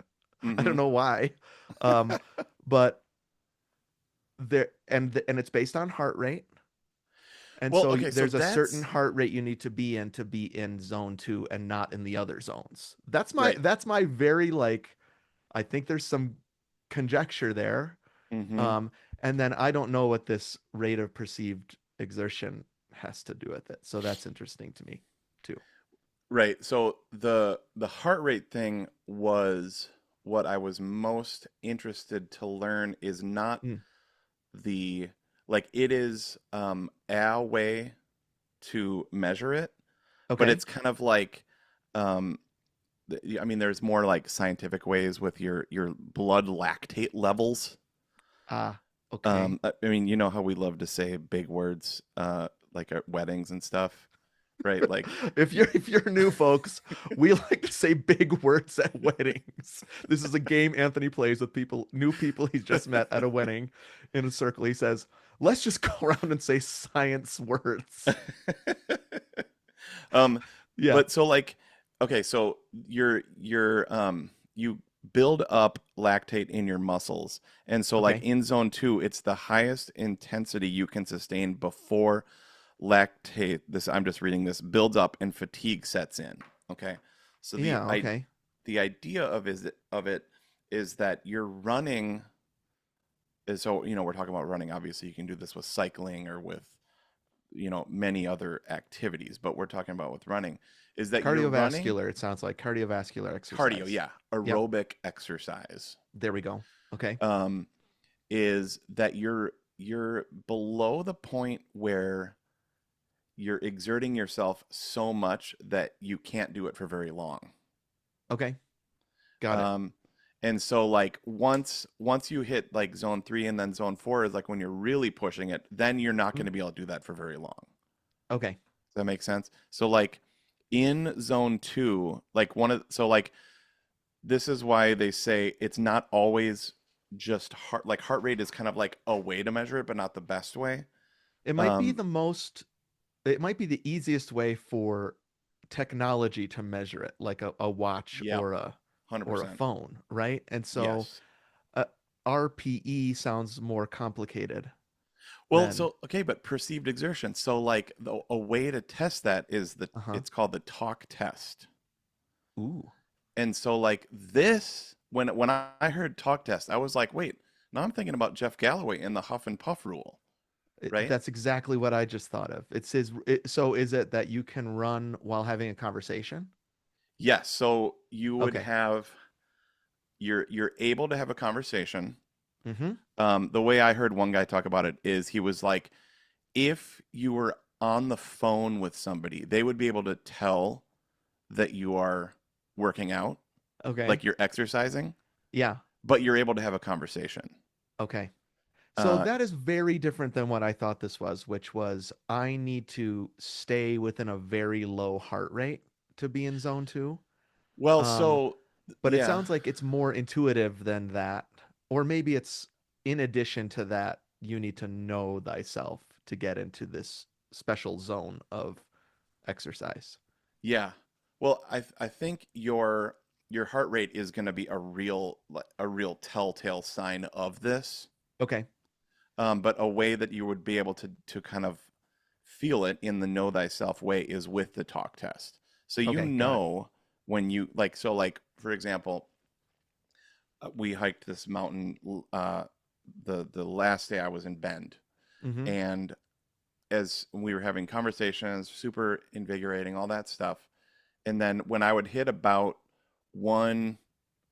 I don't Mm-hmm. know why. Um, but and it's based on heart rate. And Well, so okay, so there's a certain that's heart rate you need to be in zone 2 and not in the other zones. right. That's my very like I think there's some conjecture there. Mm-hmm. Um, and then I don't know what this rate of perceived exertion has to do with it. So that's interesting to me too. Right. So the heart rate thing was what I was most interested to learn is not Mm, the like it is a way to measure it, but okay. it's kind of like um I mean there's more like scientific ways with your blood lactate levels. Ah, okay. I mean, you know how we love to say big words like at weddings and stuff, right? Like If you're new folks, we like to say big words at weddings. This is a game Anthony plays with new people he's just met at a wedding in a circle. He says, "Let's just go around and say science words." um Yeah. but so like okay, so you build up lactate in your muscles. And so like Okay. in zone 2, it's the highest intensity you can sustain before lactate this I'm just reading this builds up and fatigue sets in. Okay. So Yeah, okay. the idea of it is that you're running is so we're talking about running. Obviously, you can do this with cycling or with many other activities, but we're talking about with running is that you're running Cardiovascular, it sounds like cardiovascular cardio, exercise. yeah, Yep. aerobic exercise. There we go. Okay. Um, is that you're below the point where you're exerting yourself so much that you can't do it for very long. Okay. Got it. Um, and so like once you hit like zone 3 and then zone 4 is like when you're really pushing it, then you're not going Mm, to be able to do that for very long. okay. Does that make sense? So like in zone 2, like this is why they say it's not always just heart rate is kind of like a way to measure it, but not the best way. It might be Um, the most, it might be the easiest way for technology to measure it, like a watch yep, or a 100%. phone, right? And so Yes. uh, RPE sounds more complicated Well, than so okay, but perceived exertion. So like a way to test that is uh-huh. it's called the talk test. Ooh. And so like this, when I heard talk test, I was like, wait, now I'm thinking about Jeff Galloway and the Huff and Puff rule, right? That's exactly what I just thought of. It says, so is it that you can run while having a conversation? Yes. So you would Okay. have you're able to have a conversation. Mm-hmm. The way I heard one guy talk about it is he was like, if you were on the phone with somebody, they would be able to tell that you are working out, Okay. like you're exercising, Yeah. but you're able to have a conversation. Okay. So Uh, that is very different than what I thought this was, which was I need to stay within a very low heart rate to be in zone two. well, Um, so but it yeah, sounds like it's more intuitive than that. Or maybe it's in addition to that, you need to know thyself to get into this special zone of exercise. yeah. Well, I think your heart rate is going to be a real telltale sign of this. Okay. But a way that you would be able to kind of feel it in the know thyself way is with the talk test. So you Okay. Got it. know when you like so like for example, we hiked this mountain the last day I was in Bend, Mm-hmm. and as we were having conversations, super invigorating, all that stuff. And then when I would hit about one,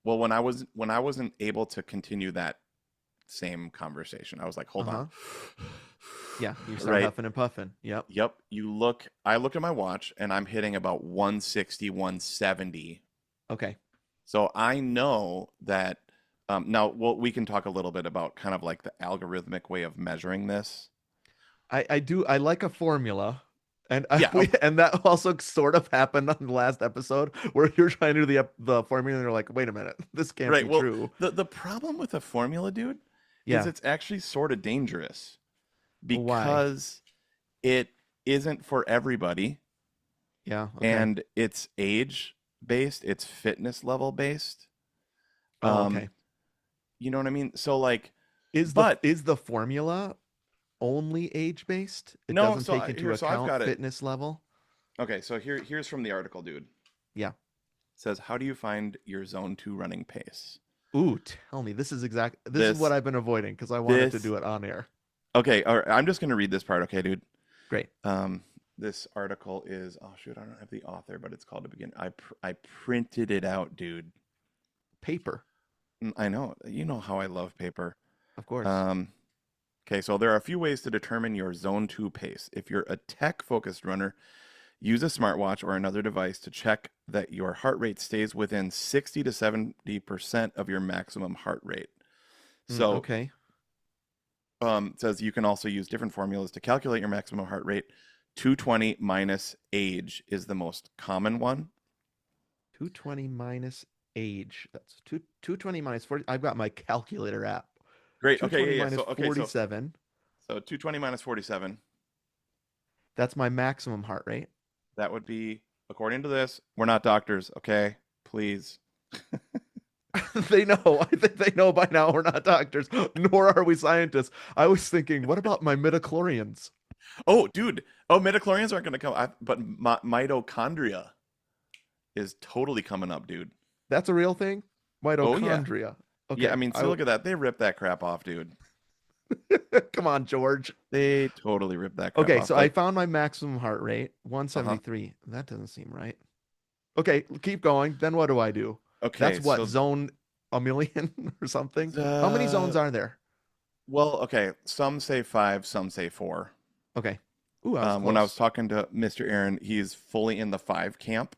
well, when I wasn't able to continue that same conversation, I was like, hold on, Uh-huh. Yeah. You start right? huffing and puffing. Yep. Yep. I looked at my watch and I'm hitting about 160, 170. Okay. So I know that now, well, we can talk a little bit about kind of like the algorithmic way of measuring this. I like a formula. And Yeah. and that also sort of happened on the last episode where you're trying to do the formula and you're like, wait a minute, this can't Right. be Well, true. the problem with a formula, dude, is Yeah. it's actually sort of dangerous Why? because it isn't for everybody Yeah. Okay. and it's age based, it's fitness level based. Oh, Um, okay. you know what I mean? So like, Is the but is the formula only age based? It no, doesn't take into so I've account got it. fitness level? Okay, so here's from the article, dude. It Yeah. says, how do you find your zone two running pace? Ooh, tell me. This is what This I've been avoiding because I wanted to this do it on air. okay, all right, I'm just gonna read this part, okay, dude. Great. Um, this article is oh shoot, I don't have the author, but it's called to begin. I printed it out, dude. Paper, I know, you know how I love paper. of course. Um, okay, so there are a few ways to determine your zone two pace. If you're a tech focused runner, use a smartwatch or another device to check that your heart rate stays within 60 to 70% of your maximum heart rate. So, Okay. it says you can also use different formulas to calculate your maximum heart rate. 220 minus age is the most common one. 220 minus age. That's 220 minus 40. I've got my calculator app. Great. Okay, 220 yeah, yeah. minus So, okay, 47. so 220 minus 47. That's my maximum heart rate. That would be, according to this, we're not doctors, okay? Please. They know. I think they know by now we're not doctors, nor are we scientists. I was thinking, what about my midichlorians? Oh, dude. Oh, midichlorians aren't going to come. But mitochondria is totally coming up, dude. That's a real thing? Oh, yeah. Mitochondria. Yeah, I Okay. mean, so look at that. They ripped that crap off, dude. Come on, George. They totally ripped that crap Okay, off. so I Like, found my maximum heart rate, uh-huh. 173. That doesn't seem right. Okay, keep going. Then what do I do? That's Okay, what, so zone a million or something? How many zones the are there? well, okay. Some say five, some say four. Okay. Ooh, I was When I was close. talking to Mr. Aaron, he's fully in the five camp.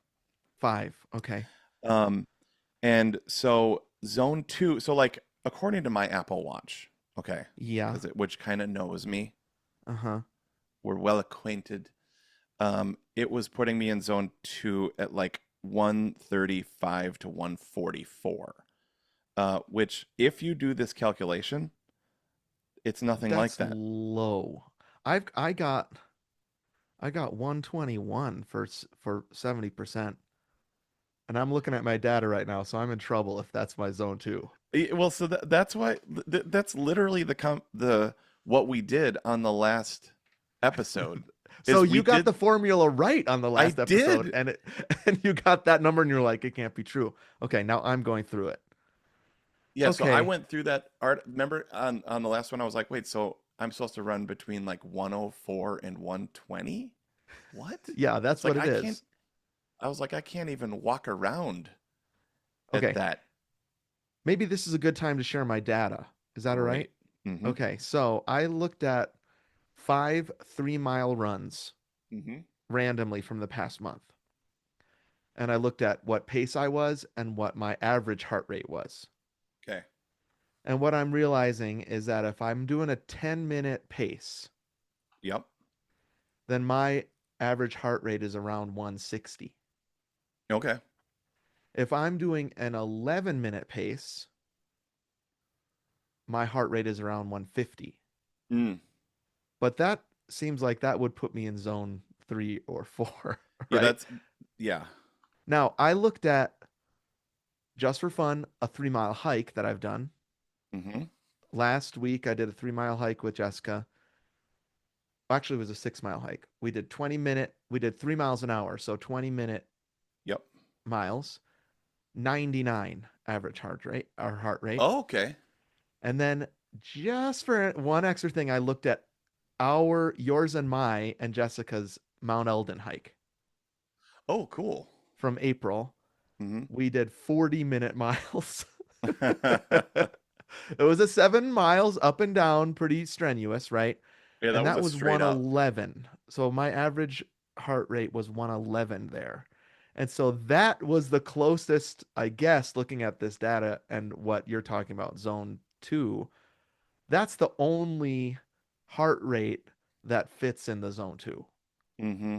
Five. Okay. Um, and so zone two, so like according to my Apple Watch, okay, Yeah. because it which kind of knows me, Uh-huh. we're well acquainted. it was putting me in zone 2 at like 135 to 144. Which if you do this calculation, it's nothing like That's that. low. I got 121 for 70%. And I'm looking at my data right now, so I'm in trouble if that's my zone 2. Well, so that's why that's literally the what we did on the last episode So is we you got did the formula right on the I last episode, did. and and you got that number, and you're like, it can't be true. Okay, now I'm going through it. Yeah, so I Okay, went through that art. Remember on the last one, I was like, wait, so I'm supposed to run between like 104 and 120? What? yeah, that's It's like what it I can't. is. I was like, I can't even walk around at Okay, that maybe this is a good time to share my data. Is that all right? rate. Mm-hmm. Okay, so I looked at 5 3-mile runs Mm-hmm. randomly from the past month, and I looked at what pace I was and what my average heart rate was. Okay. And what I'm realizing is that if I'm doing a 10-minute pace, Yep. then my average heart rate is around 160. Okay. If I'm doing an 11-minute pace, my heart rate is around 150. Mm. But that seems like that would put me in zone 3 or 4, Yeah, right? yeah. Now, I looked at, just for fun, a 3-mile hike that I've done. Mm-hmm. Last week, I did a 3-mile hike with Jessica. Actually, it was a 6-mile hike. We did 3 miles an hour, so 20-minute Yep. miles, 99 average heart rate. Oh, okay. And then just for one extra thing, I looked at yours and and Jessica's Mount Eldon hike Oh, cool. from April. Mm-hmm. We did 40-minute miles. It was a 7 miles up and down, pretty strenuous, right? Yeah, And that was that a was straight up. 111. So my average heart rate was 111 there. And so that was the closest, I guess, looking at this data and what you're talking about, zone 2. That's the only heart rate that fits in the zone 2. Mm-hmm.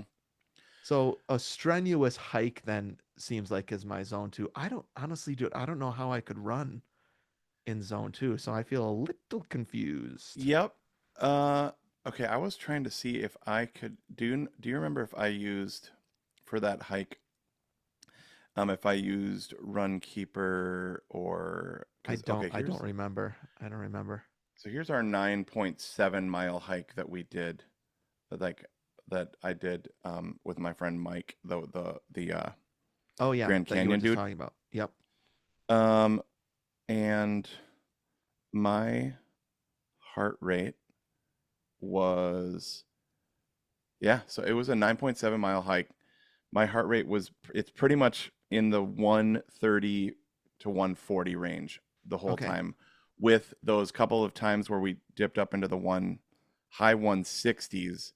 So a strenuous hike then seems like is my zone 2. I don't honestly, dude, I don't know how I could run in zone 2, so I feel a little confused. Yep. Okay, I was trying to see if I could do you remember if I used for that hike, if I used Runkeeper or because okay, I don't remember. I don't remember. here's our 9.7 mile hike that we did like that I did with my friend Mike, the Oh yeah, Grand that you were Canyon just dude. talking about. Yep. Um and my heart rate was yeah, so it was a 9.7 mile hike. My heart rate it's pretty much in the 130 to 140 range the whole Okay. time, with those couple of times where we dipped up into the high 160s.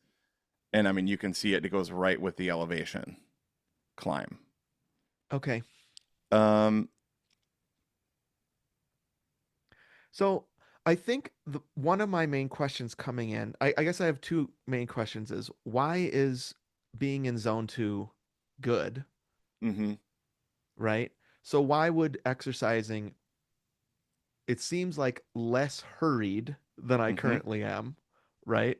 And I mean, you can see it goes right with the elevation climb. Okay. Um, So I think one of my main questions coming in, I guess I have two main questions is why is being in zone 2 good, mhm, right? So why would exercising, it seems like less hurried than I mhm, currently am, right?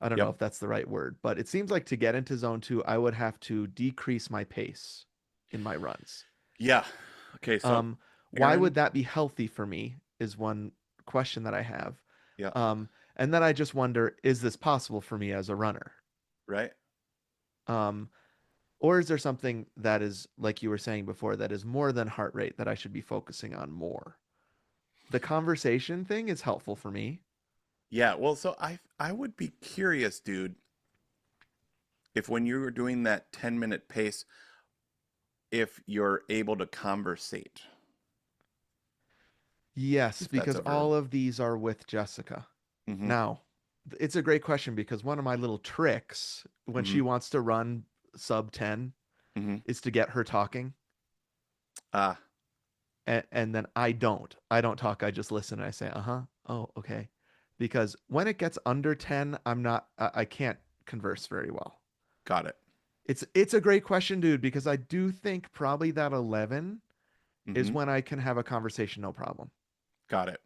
I don't know yep, if that's the right word, but it seems like to get into zone 2, I would have to decrease my pace in my runs. yeah. Okay, so Um, why would Aaron, that be healthy for me is one question that I have. yeah, Um, and then I just wonder, is this possible for me as a runner? right, Um, or is there something that is, like you were saying before, that is more than heart rate that I should be focusing on more? The conversation thing is helpful for me. yeah. Well, so I would be curious, dude, if when you were doing that 10-minute pace, if you're able to conversate, Yes, if that's because a verb. all of these are with Jessica. Mm-hmm. Now, it's a great question because one of my little tricks when Mm-hmm. she wants to run sub 10 Mm-hmm. is to get her talking. Ah, And then I don't talk. I just listen and I say, uh-huh, oh, okay. Because when it gets under 10, I can't converse very well. Got it. It's a great question, dude, because I do think probably that 11 is Hmm. when I can have a conversation, no problem. Got it.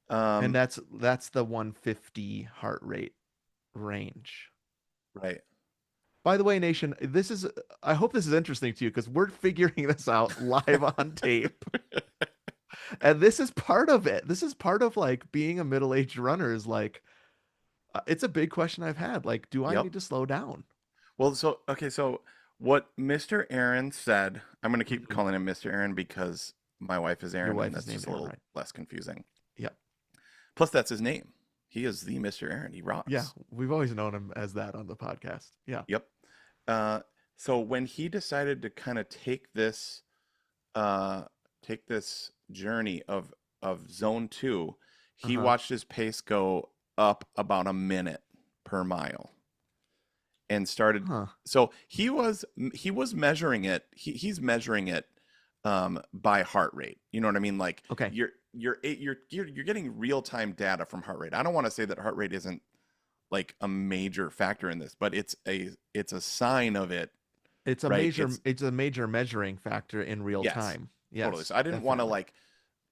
And Um, that's the 150 heart rate range. right. By the way, Nation, this is I hope this is interesting to you because we're figuring this out live on tape. And this is part of it. This is part of like being a middle-aged runner is like it's a big question I've had. Like, do I Yep. need to slow down? Well, so okay, so what Mr. Aaron said, I'm gonna keep Hmm. calling him Mr. Aaron because my wife is Your Aaron, and wife is that's just named a Aaron, little right? less confusing. Yep. Plus, that's his name. He is the Mr. Aaron. He Yeah, rocks. we've always known him as that on the podcast. Yeah. Yep. Uh, so when he decided to kind of uh, take this journey of zone two, he Uh-huh. watched his pace go up about a minute per mile and started. Huh. So he was measuring it. He's measuring it by heart rate. You know what I mean? Like Okay. you're getting real time data from heart rate. I don't want to say that heart rate isn't like a major factor in this, but it's a sign of it, right? It's a major measuring factor in real Yes, time. totally. So Yes, I didn't want to definitely. like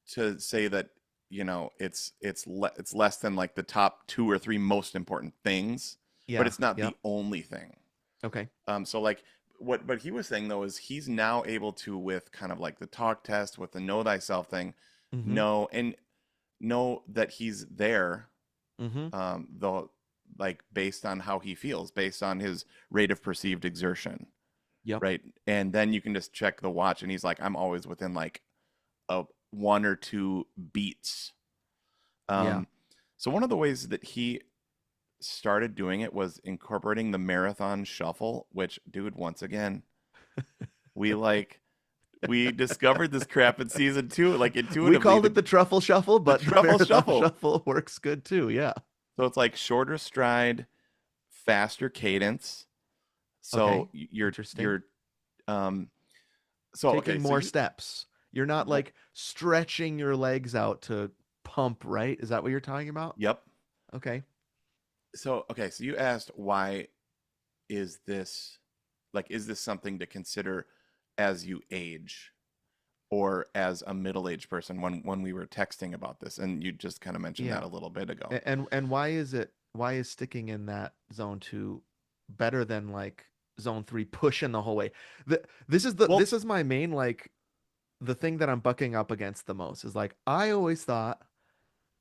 to say that it's less than like the top two or three most important things, but Yeah. it's not the Yep. only thing. Okay. So like what he was saying though is he's now able to, with kind of like the talk test, with the know thyself thing, Mm-hmm. know that he's there, Mm-hmm. though, like based on how he feels, based on his rate of perceived exertion, Yep. right? And then you can just check the watch, and he's like, I'm always within like a one or two beats. Yeah. Um, so one of the ways that he started doing it was incorporating the marathon shuffle, which, dude, once again, we like we discovered this crap in season two, like We intuitively, called it the truffle shuffle, the but the truffle marathon shuffle. shuffle works good too. Yeah. So it's like shorter stride, faster cadence. So Okay. you're Interesting. you're um so okay, Taking so more you steps. You're not mo- like stretching your legs out to pump, right? Is that what you're talking about? yep. Okay. So okay, so you asked why is this is this something to consider as you age or as a middle-aged person when we were texting about this, and you just kind of mentioned that Yeah. a little bit ago. And why is sticking in that zone two better than like zone three pushing the whole way? Well, This is my main like the thing that I'm bucking up against the most is like I always thought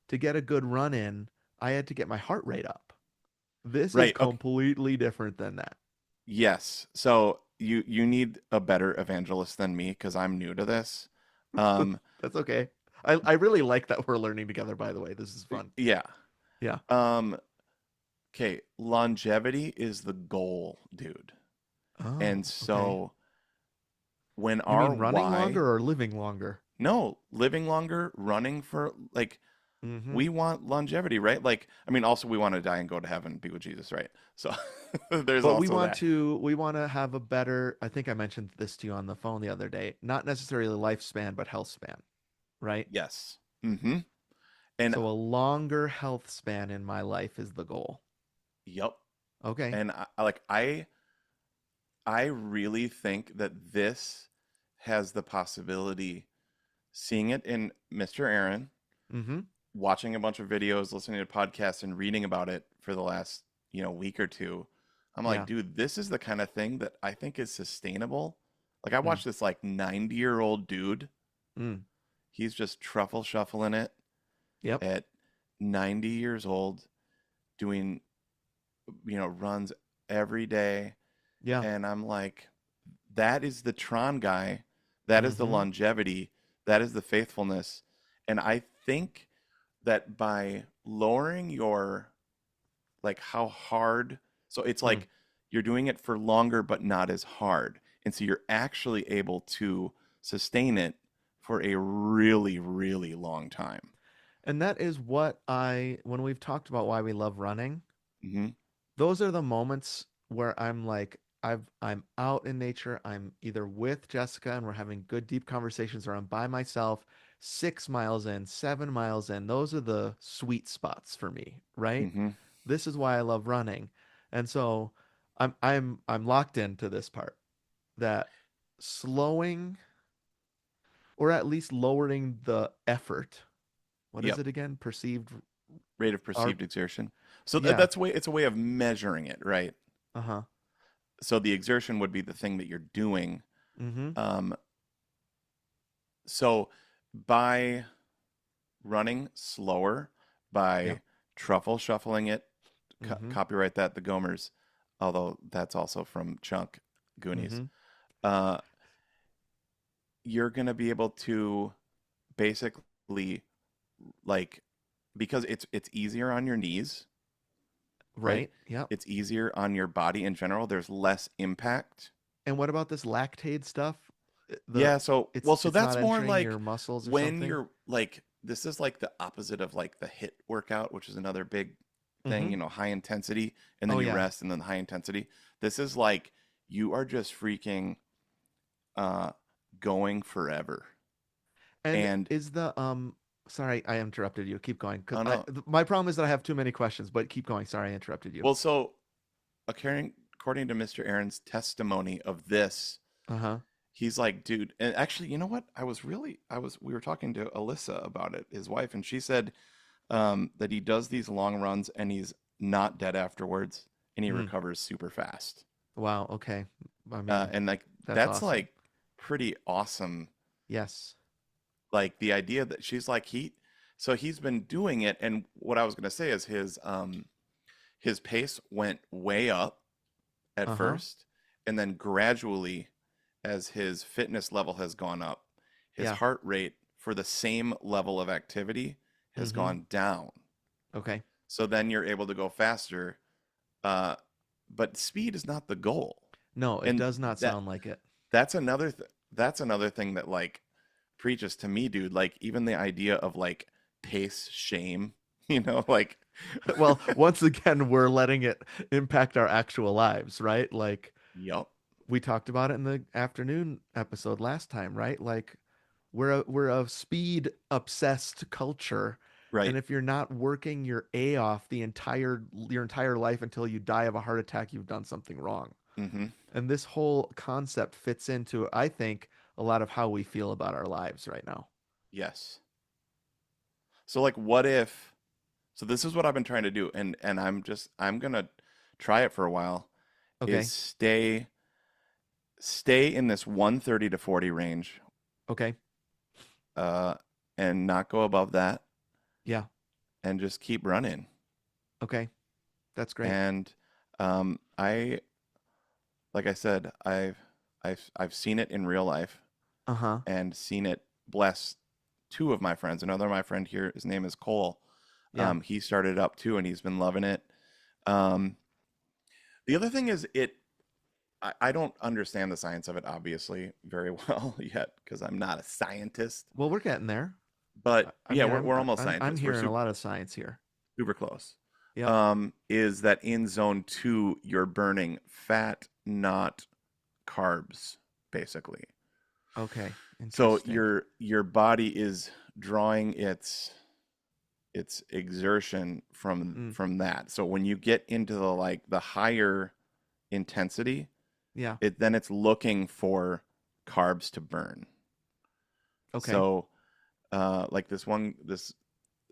to get a good run in, I had to get my heart rate up. This is right, okay. completely different than that. Yes. So you need a better evangelist than me because I'm new to this. Um, That's okay. I really like that we're learning together, by the way. This is fun. yeah. Yeah. Um, okay, longevity is the goal, dude. And Oh, okay. so when You our mean running why, longer or living longer? no, living longer, running for like Mm-hmm. we want longevity, right? Like, I mean, also we want to die and go to heaven, be with Jesus, right? So there's But also that. we want to have a better, I think I mentioned this to you on the phone the other day, not necessarily lifespan, but health span, right? Yes. Mm-hmm. And So a longer health span in my life is the goal. yep. Okay. And I really think that this has the possibility, seeing it in Mr. Aaron, Mm-hmm. watching a bunch of videos, listening to podcasts, and reading about it for the last, week or two. I'm like, Yeah. dude, this is the kind of thing that I think is sustainable. Like, I Mm. watched this like 90-year-old dude. Mm. He's just truffle shuffling it Yep. at 90 years old, doing, runs every day. Yeah. And I'm like, that is the Tron guy. That is the Mm-hmm. longevity. That is the faithfulness. And I think that by lowering your, like, how hard, so it's Mm. like you're doing it for longer, but not as hard. And so you're actually able to sustain it for a really, really long time. And that is what when we've talked about why we love running, Hmm. those are the moments where I'm like, I'm out in nature. I'm either with Jessica and we're having good deep conversations, or I'm by myself, 6 miles in, 7 miles in. Those are the sweet spots for me, right? Hmm. This is why I love running. And so I'm locked into this part that slowing or at least lowering the effort. What is Yep. it again? Perceived Rate of R perceived exertion. So yeah. that's way it's a way of measuring it, right? Uh-huh. So the exertion would be the thing that you're doing. Mm-hmm. Um, so by running slower, Yeah. by truffle shuffling it, Mm-hmm. copyright that, the Gomers, although that's also from Chunk Goonies. Mm-hmm. Uh, you're gonna be able to basically like because it's easier on your knees, right? Right. Yep. It's easier on your body in general. There's less impact. And what about this lactate stuff? The Yeah, so well, so it's not that's more entering like your muscles or when something? you're like this is like the opposite of like the hit workout, which is another big thing, Mm-hmm. high intensity and then Oh you yeah. rest and then the high intensity. This is like you are just freaking uh going forever. And And is the sorry, I interrupted you. Keep going. Because oh no. my problem is that I have too many questions, but keep going. Sorry, I interrupted you. Well, so according to Mr. Aaron's testimony of this, Uh-huh. he's like, dude, and actually, you know what? We were talking to Alyssa about it, his wife, and she said that he does these long runs and he's not dead afterwards and he Mm. recovers super fast. Wow, okay. I mean, And like that's that's awesome. like pretty awesome. Yes. Like the idea that she's like so he's been doing it, and what I was gonna say is his pace went way up at Uh-huh. first, and then gradually, as his fitness level has gone up, his Yeah. heart rate for the same level of activity has Mm-hmm. gone down. Okay. So then you're able to go faster, uh, but speed is not the goal. No, it And does not that sound like it. that's another thing that like preaches to me, dude. Like even the idea of like pace shame, like Well, once again, we're letting it impact our actual lives, right? Like yup, we talked about it in the afternoon episode last time, right? Like we're a speed obsessed culture, and right. if you're not working your A off your entire life until you die of a heart attack, you've done something wrong. Mm-hmm. And this whole concept fits into, I think, a lot of how we feel about our lives right now. Yes. So like what if so this is what I've been trying to do and I'm gonna try it for a while is Okay. stay in this 130 to 40 range Okay. uh and not go above that Yeah. and just keep running. Okay. That's great. And I like I said, I've seen it in real life Uh-huh. and seen it bless two of my friends. Another my friend here, his name is Cole. Yeah. He started up too and he's been loving it. Um, the other thing is I don't understand the science of it obviously very well yet because I'm not a scientist. Well, we're getting there. But I yeah, mean, we're almost I'm scientists. We're hearing a super lot of science here. super close. Yep. Is that in zone two you're burning fat, not carbs, basically. Okay. So Interesting. your body is drawing its exertion Mm. from that. So when you get into the like the higher intensity, Yeah. it's looking for carbs to burn. Okay. So like this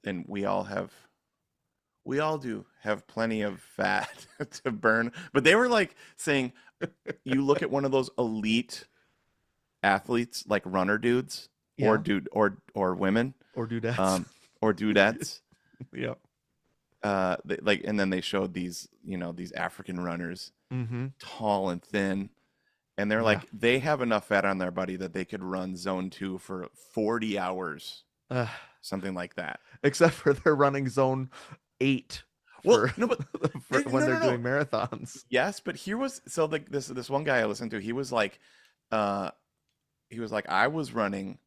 and we all do have plenty of fat to burn, but they were like saying you look at one of those elite athletes like runner dudes or Yeah. dude or women Or dudettes. um or dudettes Yep. like and then they showed these African runners Mm-hmm. tall and thin and they're Yeah. like they have enough fat on their body that they could run zone 2 for 40 hours, Uh, something like that. except for they're running zone 8 Well, for no, but for when no, they're no, no. doing marathons. Yes, but here was so like this one guy I listened to, uh he was like I was running,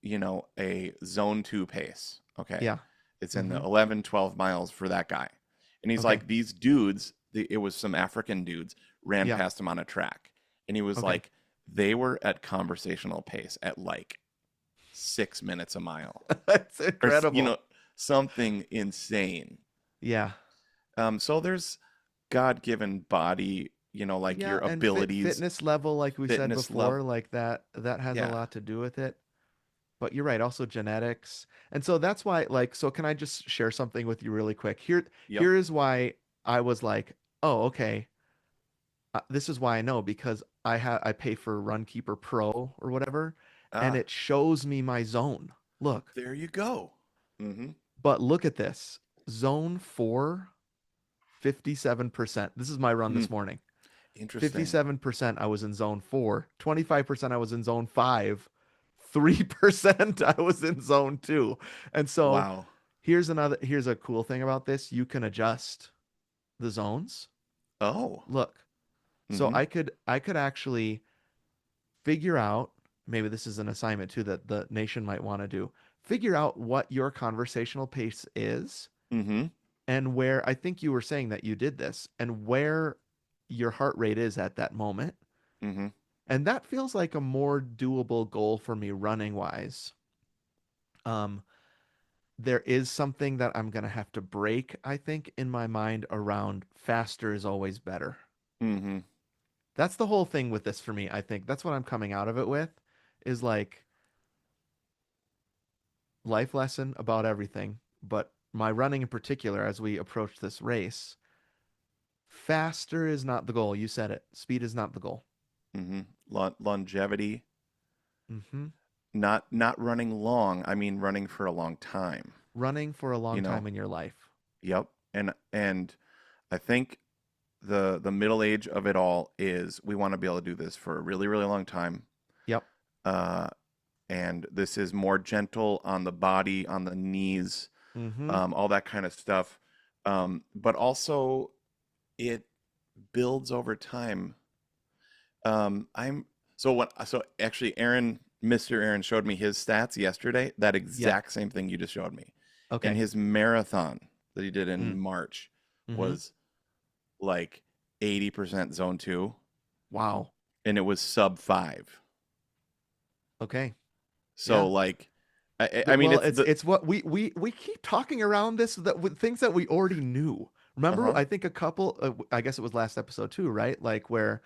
a zone 2 pace. Okay. Yeah. It's in the Mm-hmm. 11, 12 miles for that guy. And he's Okay. like, these dudes, it was some African dudes, ran Yeah. past him on a track. And he was Okay. like, they were at conversational pace at like 6 minutes a mile That's or, incredible. something insane. Yeah. So there's God-given body, like Yeah, your and abilities, fitness level, like we said fitness level. before, like that has a Yeah. lot to do with it. But you're right, also genetics. And so that's why, like, so can I just share something with you really quick? Yep. Here is why I was like, oh, okay. This is why I know because I pay for Runkeeper Pro or whatever, and Ah, it shows me my zone. Look, there you go. Mm-hmm. but look at this. Zone 4, 57%. This is my run Hmm. this morning. Interesting. 57% I was in zone 4, 25% I was in zone 5, 3% I was in zone 2. And so Wow. here's a cool thing about this. You can adjust the zones. Oh. Look. So Mm-hmm. I could actually figure out, maybe this is an assignment too that the nation might want to do. Figure out what your conversational pace is Mm-hmm. and where I think you were saying that you did this and where your heart rate is at that moment. Mm-hmm. And that feels like a more doable goal for me running wise. Um, there is something that I'm gonna have to break, I think, in my mind around faster is always better. Mm-hmm. That's the whole thing with this for me. I think that's what I'm coming out of it with is like life lesson about everything, but my running in particular as we approach this race, faster is not the goal. You said it. Speed is not the goal. Mm-hmm. Longevity. Hmm. Not running long. I mean running for a long time. Running for a You long know. time in your life. Yep. And I think the middle age of it all is we want to be able to do this for a really, really long time. Yep. Uh, and this is more gentle on the body, on the knees, Hmm. all that kind of stuff. But also it builds over time. I'm so actually Mr. Aaron showed me his stats yesterday, that Yeah. exact same thing you just showed me. And Okay. his marathon that he did in Mm. March Hmm. was like 80% zone 2 Wow. and it was sub 5. Okay. So Yeah. like I mean Well, it's it's the it's what we keep talking around this that with things that we already knew. Remember, uh-huh. I think a couple. I guess it was last episode too, right? Like where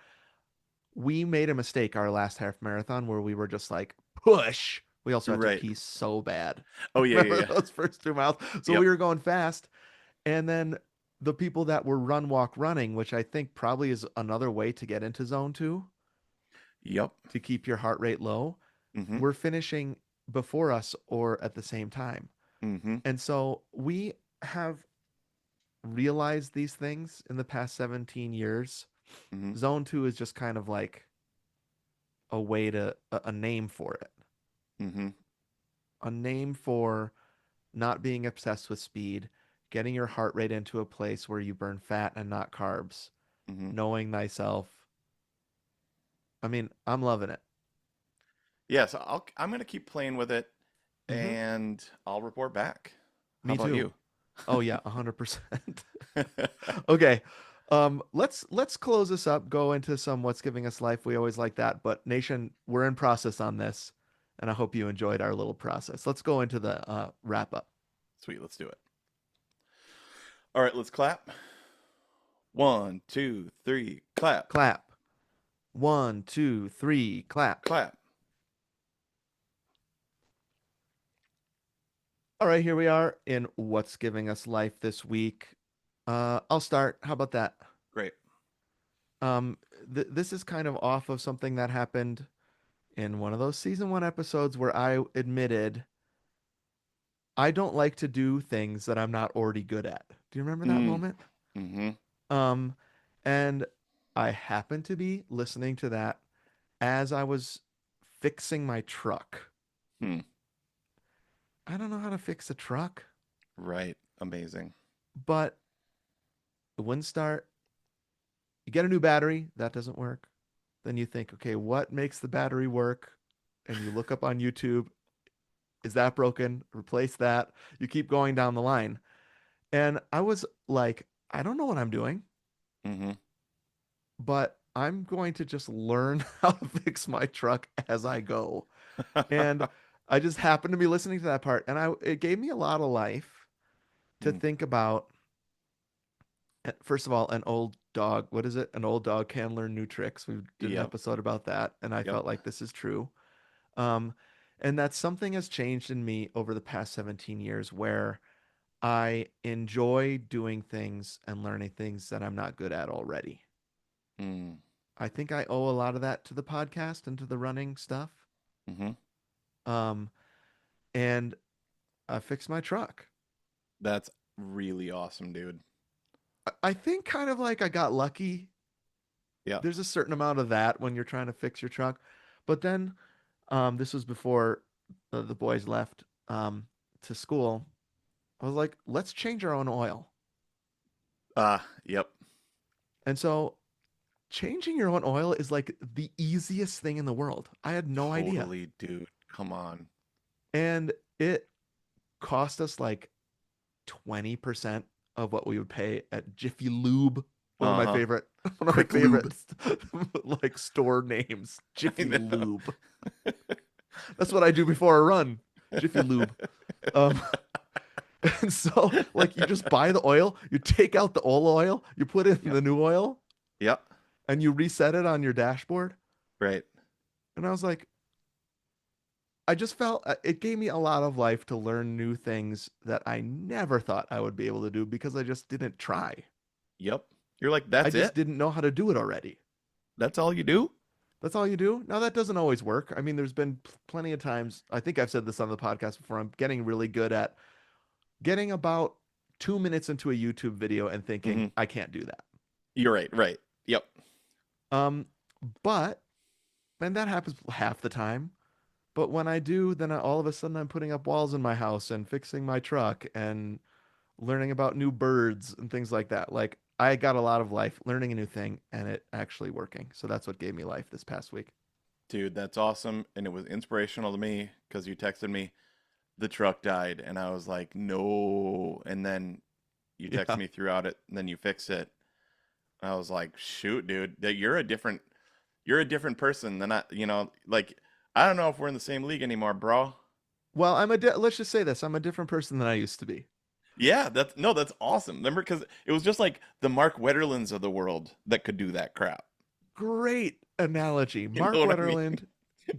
we made a mistake our last half marathon where we were just like push. We also had to Right. pee so bad. Oh yeah, yeah, Remember yeah. those first 2 miles? So Yep. we were going fast, and then the people that were run walk running, which I think probably is another way to get into zone 2 Yep. to keep your heart rate low, Mhm. were finishing before us or at the same time. Mhm. And so we have realized these things in the past 17 years. Mhm. Zone 2 is just kind of like a way to a name for it. Mhm. A name for not being obsessed with speed, getting your heart rate into a place where you burn fat and not carbs, Mhm. knowing thyself. I mean, I'm loving it. Yeah, so I'm going to keep playing with it Hmm. and I'll report back. How Me about too. you? Oh yeah, 100%. Okay. Let's close this up, go into some what's giving us life. We always like that, but Nation, we're in process on this, and I hope you enjoyed our little process. Let's go into the wrap up. Sweet, let's do it. All right, let's clap. One, two, three, clap. Clap. One, two, three, clap. Clap. All right, here we are in what's giving us life this week. I'll start. How about that? Great. This is kind of off of something that happened in one of those season 1 episodes where I admitted I don't like to do things that I'm not already good at. Do you remember that Mm. moment? Mhm. Um, and I happened to be listening to that as I was fixing my truck. Hmm. I don't know how to fix a truck, Right. Amazing. but it wouldn't start. You get a new battery, that doesn't work. Then you think, okay, what makes the battery work? And you look up on YouTube, is that broken? Replace that. You keep going down the line. And I was like, I don't know what I'm doing, Mhm. but I'm going to just learn how to fix my truck as I go. And I just happened to be listening to that part, and I it gave me a lot of life to Mm. think about First of all, an old dog, what is it? An old dog can learn new tricks. We did an Yep. episode about that, and I Yep. felt like this is true. Um, and that something has changed in me over the past 17 years where I enjoy doing things and learning things that I'm not good at already. Mm. I think I owe a lot of that to the podcast and to the running stuff. Mm-hmm. Um, and I fixed my truck. That's really awesome, dude. I think kind of like I got lucky. Yeah. There's a certain amount of that when you're trying to fix your truck. But then this was before the boys left to school. I was like, let's change our own oil. Yep. And so changing your own oil is like the easiest thing in the world. I had no idea. Totally, dude. Come on. And it cost us like 20% of what we would pay at Jiffy Lube. One of my Uh-huh. favorite, one of my Quick lube. favorite like store names, I Jiffy know. Lube. That's what I do before a run, Jiffy Lube. Um, and so like you just buy the oil, you take out the old oil, you put in Yep. the new oil, Yep. and you reset it on your dashboard. Right. And I was like, I just felt it gave me a lot of life to learn new things that I never thought I would be able to do because I just didn't try. Yep. You're like, I that's just it? didn't know how to do it already. That's all you do? That's all you do. Now that doesn't always work. I mean, there's been plenty of times. I think I've said this on the podcast before. I'm getting really good at getting about 2 minutes into a YouTube video and thinking Mm-hmm. I can't do that. You're right. Right. Yep. Um, but and that happens half the time. But when I do, then all of a sudden I'm putting up walls in my house and fixing my truck and learning about new birds and things like that. Like I got a lot of life learning a new thing and it actually working. So that's what gave me life this past week. Dude, that's awesome. And it was inspirational to me because you texted me, the truck died. And I was like, no. And then you texted Yeah. me throughout it, and then you fixed it. I was like, shoot, dude, that you're a different person than like I don't know if we're in the same league anymore, bro. Well, let's just say this. I'm a different person than I used to be. Yeah, that's no, that's awesome. Remember, because it was just like the Mark Wetterlands of the world that could do that crap. Great analogy. You Mark know what I mean? Wetterland,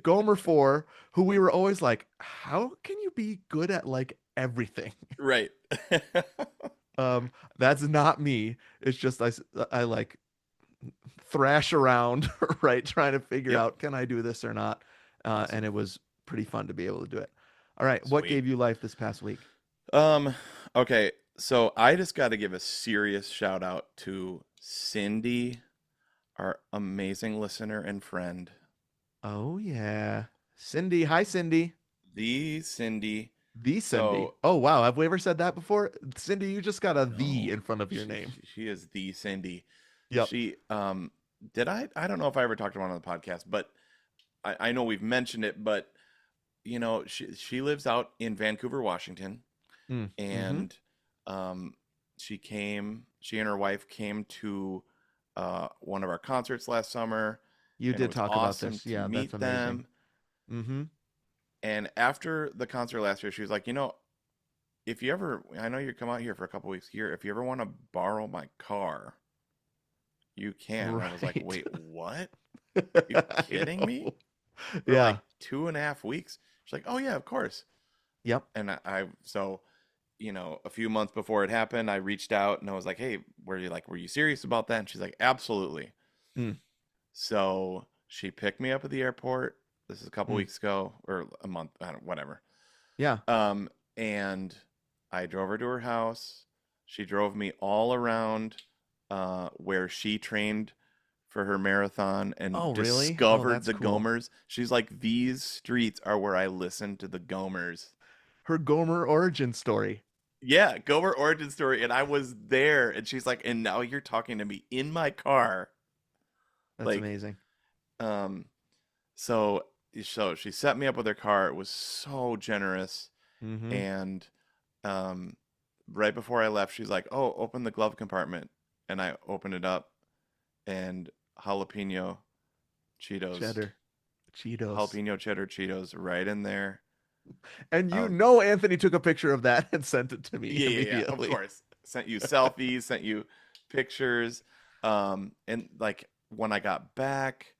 Gomer 4, who we were always like, how can you be good at like everything? Right. That's not me. It's just I like thrash around, right? Trying to figure Yep. out, can I do this or not? And Awesome. it was pretty fun to be able to do it. All right. What Sweet. gave you life this past week? Um, okay, so I just got to give a serious shout out to Cindy, our amazing listener and friend. Oh, yeah. Cindy. Hi, Cindy. The Cindy. The Cindy. So, Oh, wow. Have we ever said that before? Cindy, you just got a the no, in front of your name. she is the Cindy. Yep. She did I don't know if I ever talked about it on the podcast, but I know we've mentioned it, but she lives out in Vancouver, Washington, Mm. Mm-hmm. and um she and her wife came to one of our concerts last summer, You and it did was talk about awesome this. to Yeah, that's meet amazing. them. Mm-hmm. And after the concert last year, she was like, if you ever, I know you come out here for a couple weeks here, if you ever want to borrow my car, you can. And I was like, Right. wait, what? You I kidding me? know. For Yeah. like 2.5 weeks? She's like, oh yeah, of course. Yep. And so, a few months before it happened, I reached out and I was like, hey, were you serious about that? And she's like, absolutely. Mm. So she picked me up at the airport. This is a couple Mm. weeks ago or a month, I don't, whatever. Yeah. And I drove her to her house. She drove me all around where she trained for her marathon and Oh, really? Oh, discovered that's the cool. Gomers. She's like, these streets are where I listen to the Gomers. Her Gomer origin story. Yeah, Gomer origin story. And I was there. And she's like, and now you're talking to me in my car. That's Like, amazing. um, so she set me up with her car. It was so generous. Mm-hmm. And um, right before I left, she's like, "Oh, open the glove compartment," and I opened it up, and Cheetos, Cheddar. Cheetos. jalapeno cheddar Cheetos, right in there. And Uh, Anthony took a picture of that and sent it to me yeah, yeah, yeah. Of immediately. course, sent you selfies, sent you pictures. And like when I got back,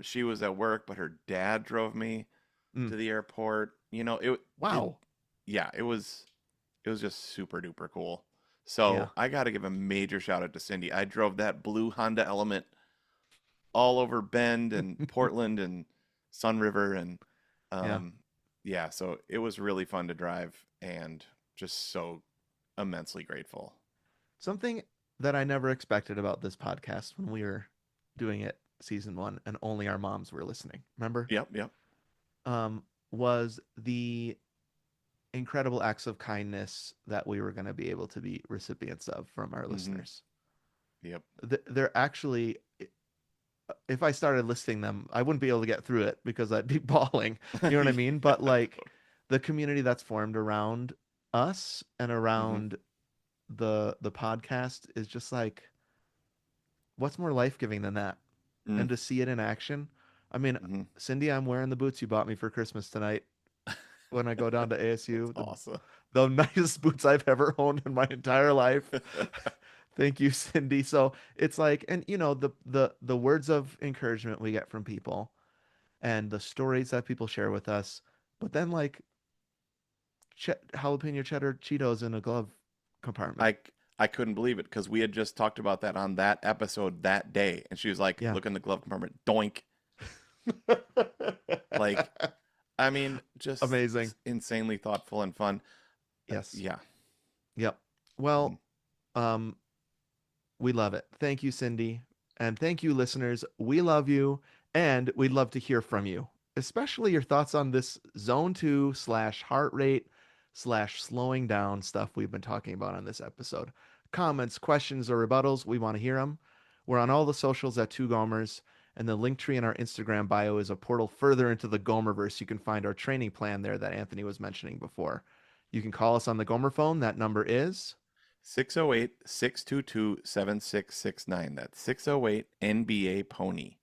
she was at work, but her dad drove me Mm. to the airport. It Wow. yeah, it was just super duper cool. Yeah. So I got to give a major shout out to Cindy. I drove that blue Honda Element all over Bend and Portland and Sun River and Yeah. um yeah, so it was really fun to drive and just so immensely grateful. Something that I never expected about this podcast when we were doing it season one and only our moms were listening, remember? Yep, yep. Was the incredible acts of kindness that we were going to be able to be recipients of from our Hmm. listeners. Yep. They're actually, if I started listing them, I wouldn't be able to get through it because I'd be bawling. You know what I mean? Yeah. But like the community that's formed around us and Hmm. around the podcast is just like, what's more life-giving than that? And to see it in action. I mean, Mm-hmm. Cindy, I'm wearing the boots you bought me for Christmas tonight when I go down to That's ASU. awesome. The nicest boots I've ever owned in my entire life. Thank you, Cindy. So it's like, and the words of encouragement we get from people and the stories that people share with us, but then like jalapeno cheddar Cheetos in a glove compartment. I I couldn't believe it because we had just talked about that on that episode that day, and she was like, Yeah. "Look in the glove compartment, doink!" Like, I mean, just Amazing. insanely thoughtful and fun. Yes. Yeah. Yep. Mhm. Well, um, we love it. Thank you, Cindy. And thank you, listeners. We love you. And we'd love to hear from you, especially your thoughts on this zone two slash heart rate slash slowing down stuff we've been talking about on this episode. Comments, questions, or rebuttals, we want to hear them. We're on all the socials at Two Gomers, and the link tree in our Instagram bio is a portal further into the Gomerverse. You can find our training plan there that Anthony was mentioning before. You can call us on the Gomer phone. That number is 608-622-7669. That's 608 NBA Pony.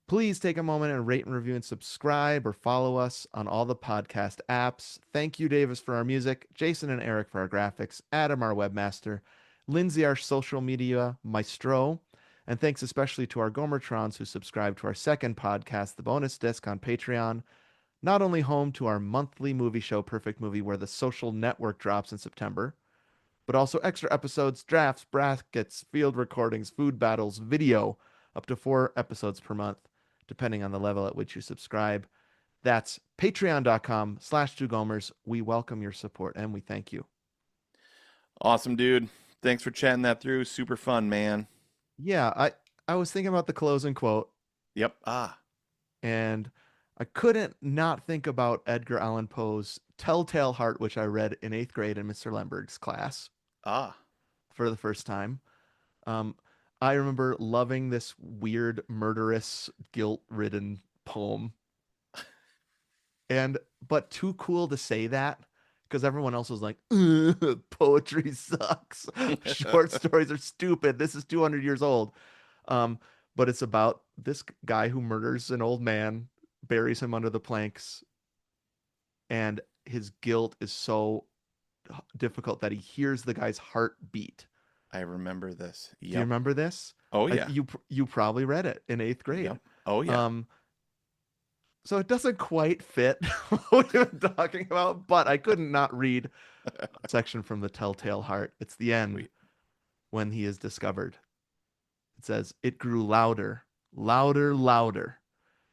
please take a moment and rate and review and subscribe or follow us on all the podcast apps. Thank you, Davis, for our music, Jason and Eric for our graphics, Adam, our webmaster, Lindsay, our social media maestro, and thanks especially to our Gomertrons who subscribe to our second podcast, The Bonus Disc, on Patreon. Not only home to our monthly movie show, Perfect Movie, where the social network drops in September, but also extra episodes, drafts, brackets, field recordings, food battles, video, up to 4 episodes per month, depending on the level at which you subscribe. That's patreon.com/twogomers. We welcome your support and we thank you. Awesome, dude. Thanks for chatting that through. Super fun, man. Yeah, I was thinking about the closing quote Yep. Ah. and I couldn't not think about Edgar Allan Poe's Telltale Heart, which I read in 8th grade in Mr. Lemberg's class Ah. for the first time. Um, I remember loving this weird, murderous, guilt-ridden poem, and but too cool to say that because everyone else was like, "Ugh, poetry sucks. Short stories are stupid. This is 200 years old." Um, but it's about this guy who murders an old man, buries him under the planks, and his guilt is so difficult that he hears the guy's heart beat. I remember this. Do you Yep. remember this? Oh yeah. You probably read it in 8th grade. Yep. Oh yeah. Um, so it doesn't quite fit what we've been talking about, but I couldn't not read a section from the Telltale Heart. It's the end Sweet. when he is discovered. It says, "It grew louder, louder, louder,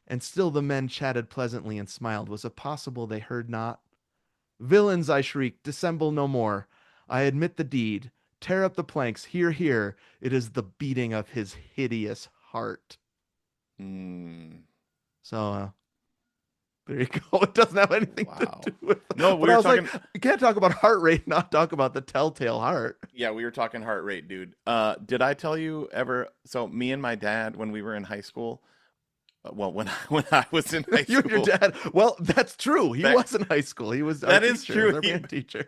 and still the men chatted pleasantly and smiled. Was it possible they heard not? Villains, I shrieked, dissemble no more. I admit the deed. Tear up the planks. Hear, hear. It is the beating of his hideous heart." Mm, So, there you go. It doesn't have anything to wow. do with. No, But we I were was like, talking. you can't talk about heart rate, not talk about the telltale heart. Yeah, we were talking heart rate, dude. Did I tell you ever? So me and my dad, when we were in high school, well, when when I was in high You and your school, dad. Well, that's true. He that was in high school. He was our that is teacher, true. our band teacher.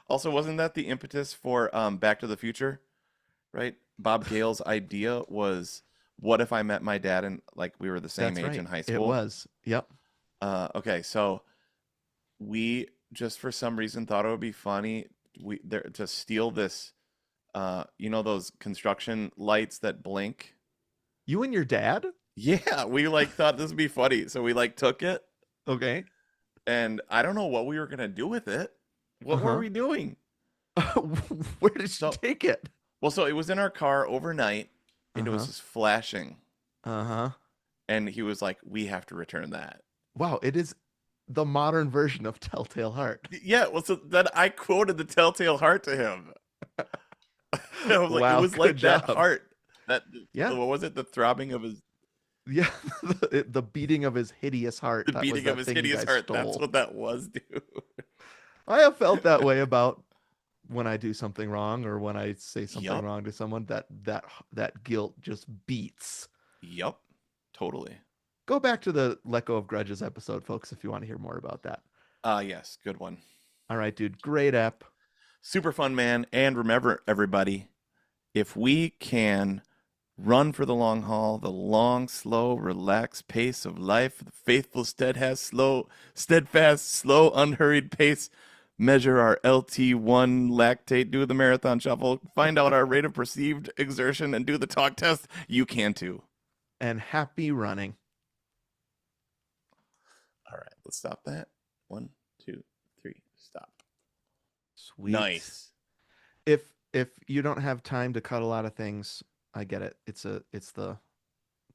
Also, wasn't that the impetus for Back to the Future? Right? Bob Gale's idea was, what if I met my dad and like we were the same That's age right. in high It school? was. Yep. Okay, so we just for some reason thought it would be funny to steal this you know those construction lights that blink? You and your dad? Yeah, we like thought this would be funny, so we like took it, Okay. and I don't know what we were gonna do with it. What were Uh-huh. we doing? Where did you So, take it? well, so it was in our car overnight, and it was Uh-huh. just flashing, Uh-huh. and he was like, "We have to return that." Wow, it is the modern version of Telltale Heart. Yeah, well, so then I quoted the Telltale Heart to him. I was like, it Wow, was good like that job. heart, that Yeah. what was it? The throbbing of his, Yeah. The beating of his hideous heart. the That was beating of that his thing you hideous guys heart. That's stole. what that was, dude. I have felt that way about when I do something wrong or when I say something Yup, wrong to someone that guilt just beats. yup, totally. Go back to the Let Go of Grudges episode, folks, if you want to hear more about that. Yes, good one. All right, dude. Great app. Super fun, man. And remember, everybody, if we can run for the long haul, the long, slow, relaxed pace of life, the faithful, steadfast, slow, unhurried pace, measure our LT1 lactate, do the marathon shuffle, find out our rate of perceived exertion, and do the talk test, you can too. And happy running. All right, let's stop that. 1, 2, 3, stop. Sweet. Nice. If you don't have time to cut a lot of things, I get it. It's the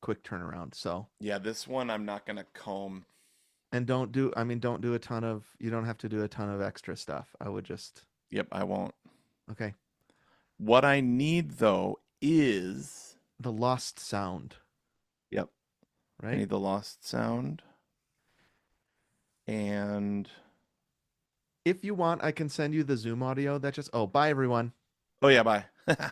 quick turnaround. So, Yeah, this one I'm not gonna comb. and don't do a ton of you don't have to do a ton of extra stuff. I would just Yep, I won't. okay. What I need though is, The lost sound, yep, I right? need the lost sound. And If you want, I can send you the Zoom audio that just oh, bye everyone. oh yeah, bye.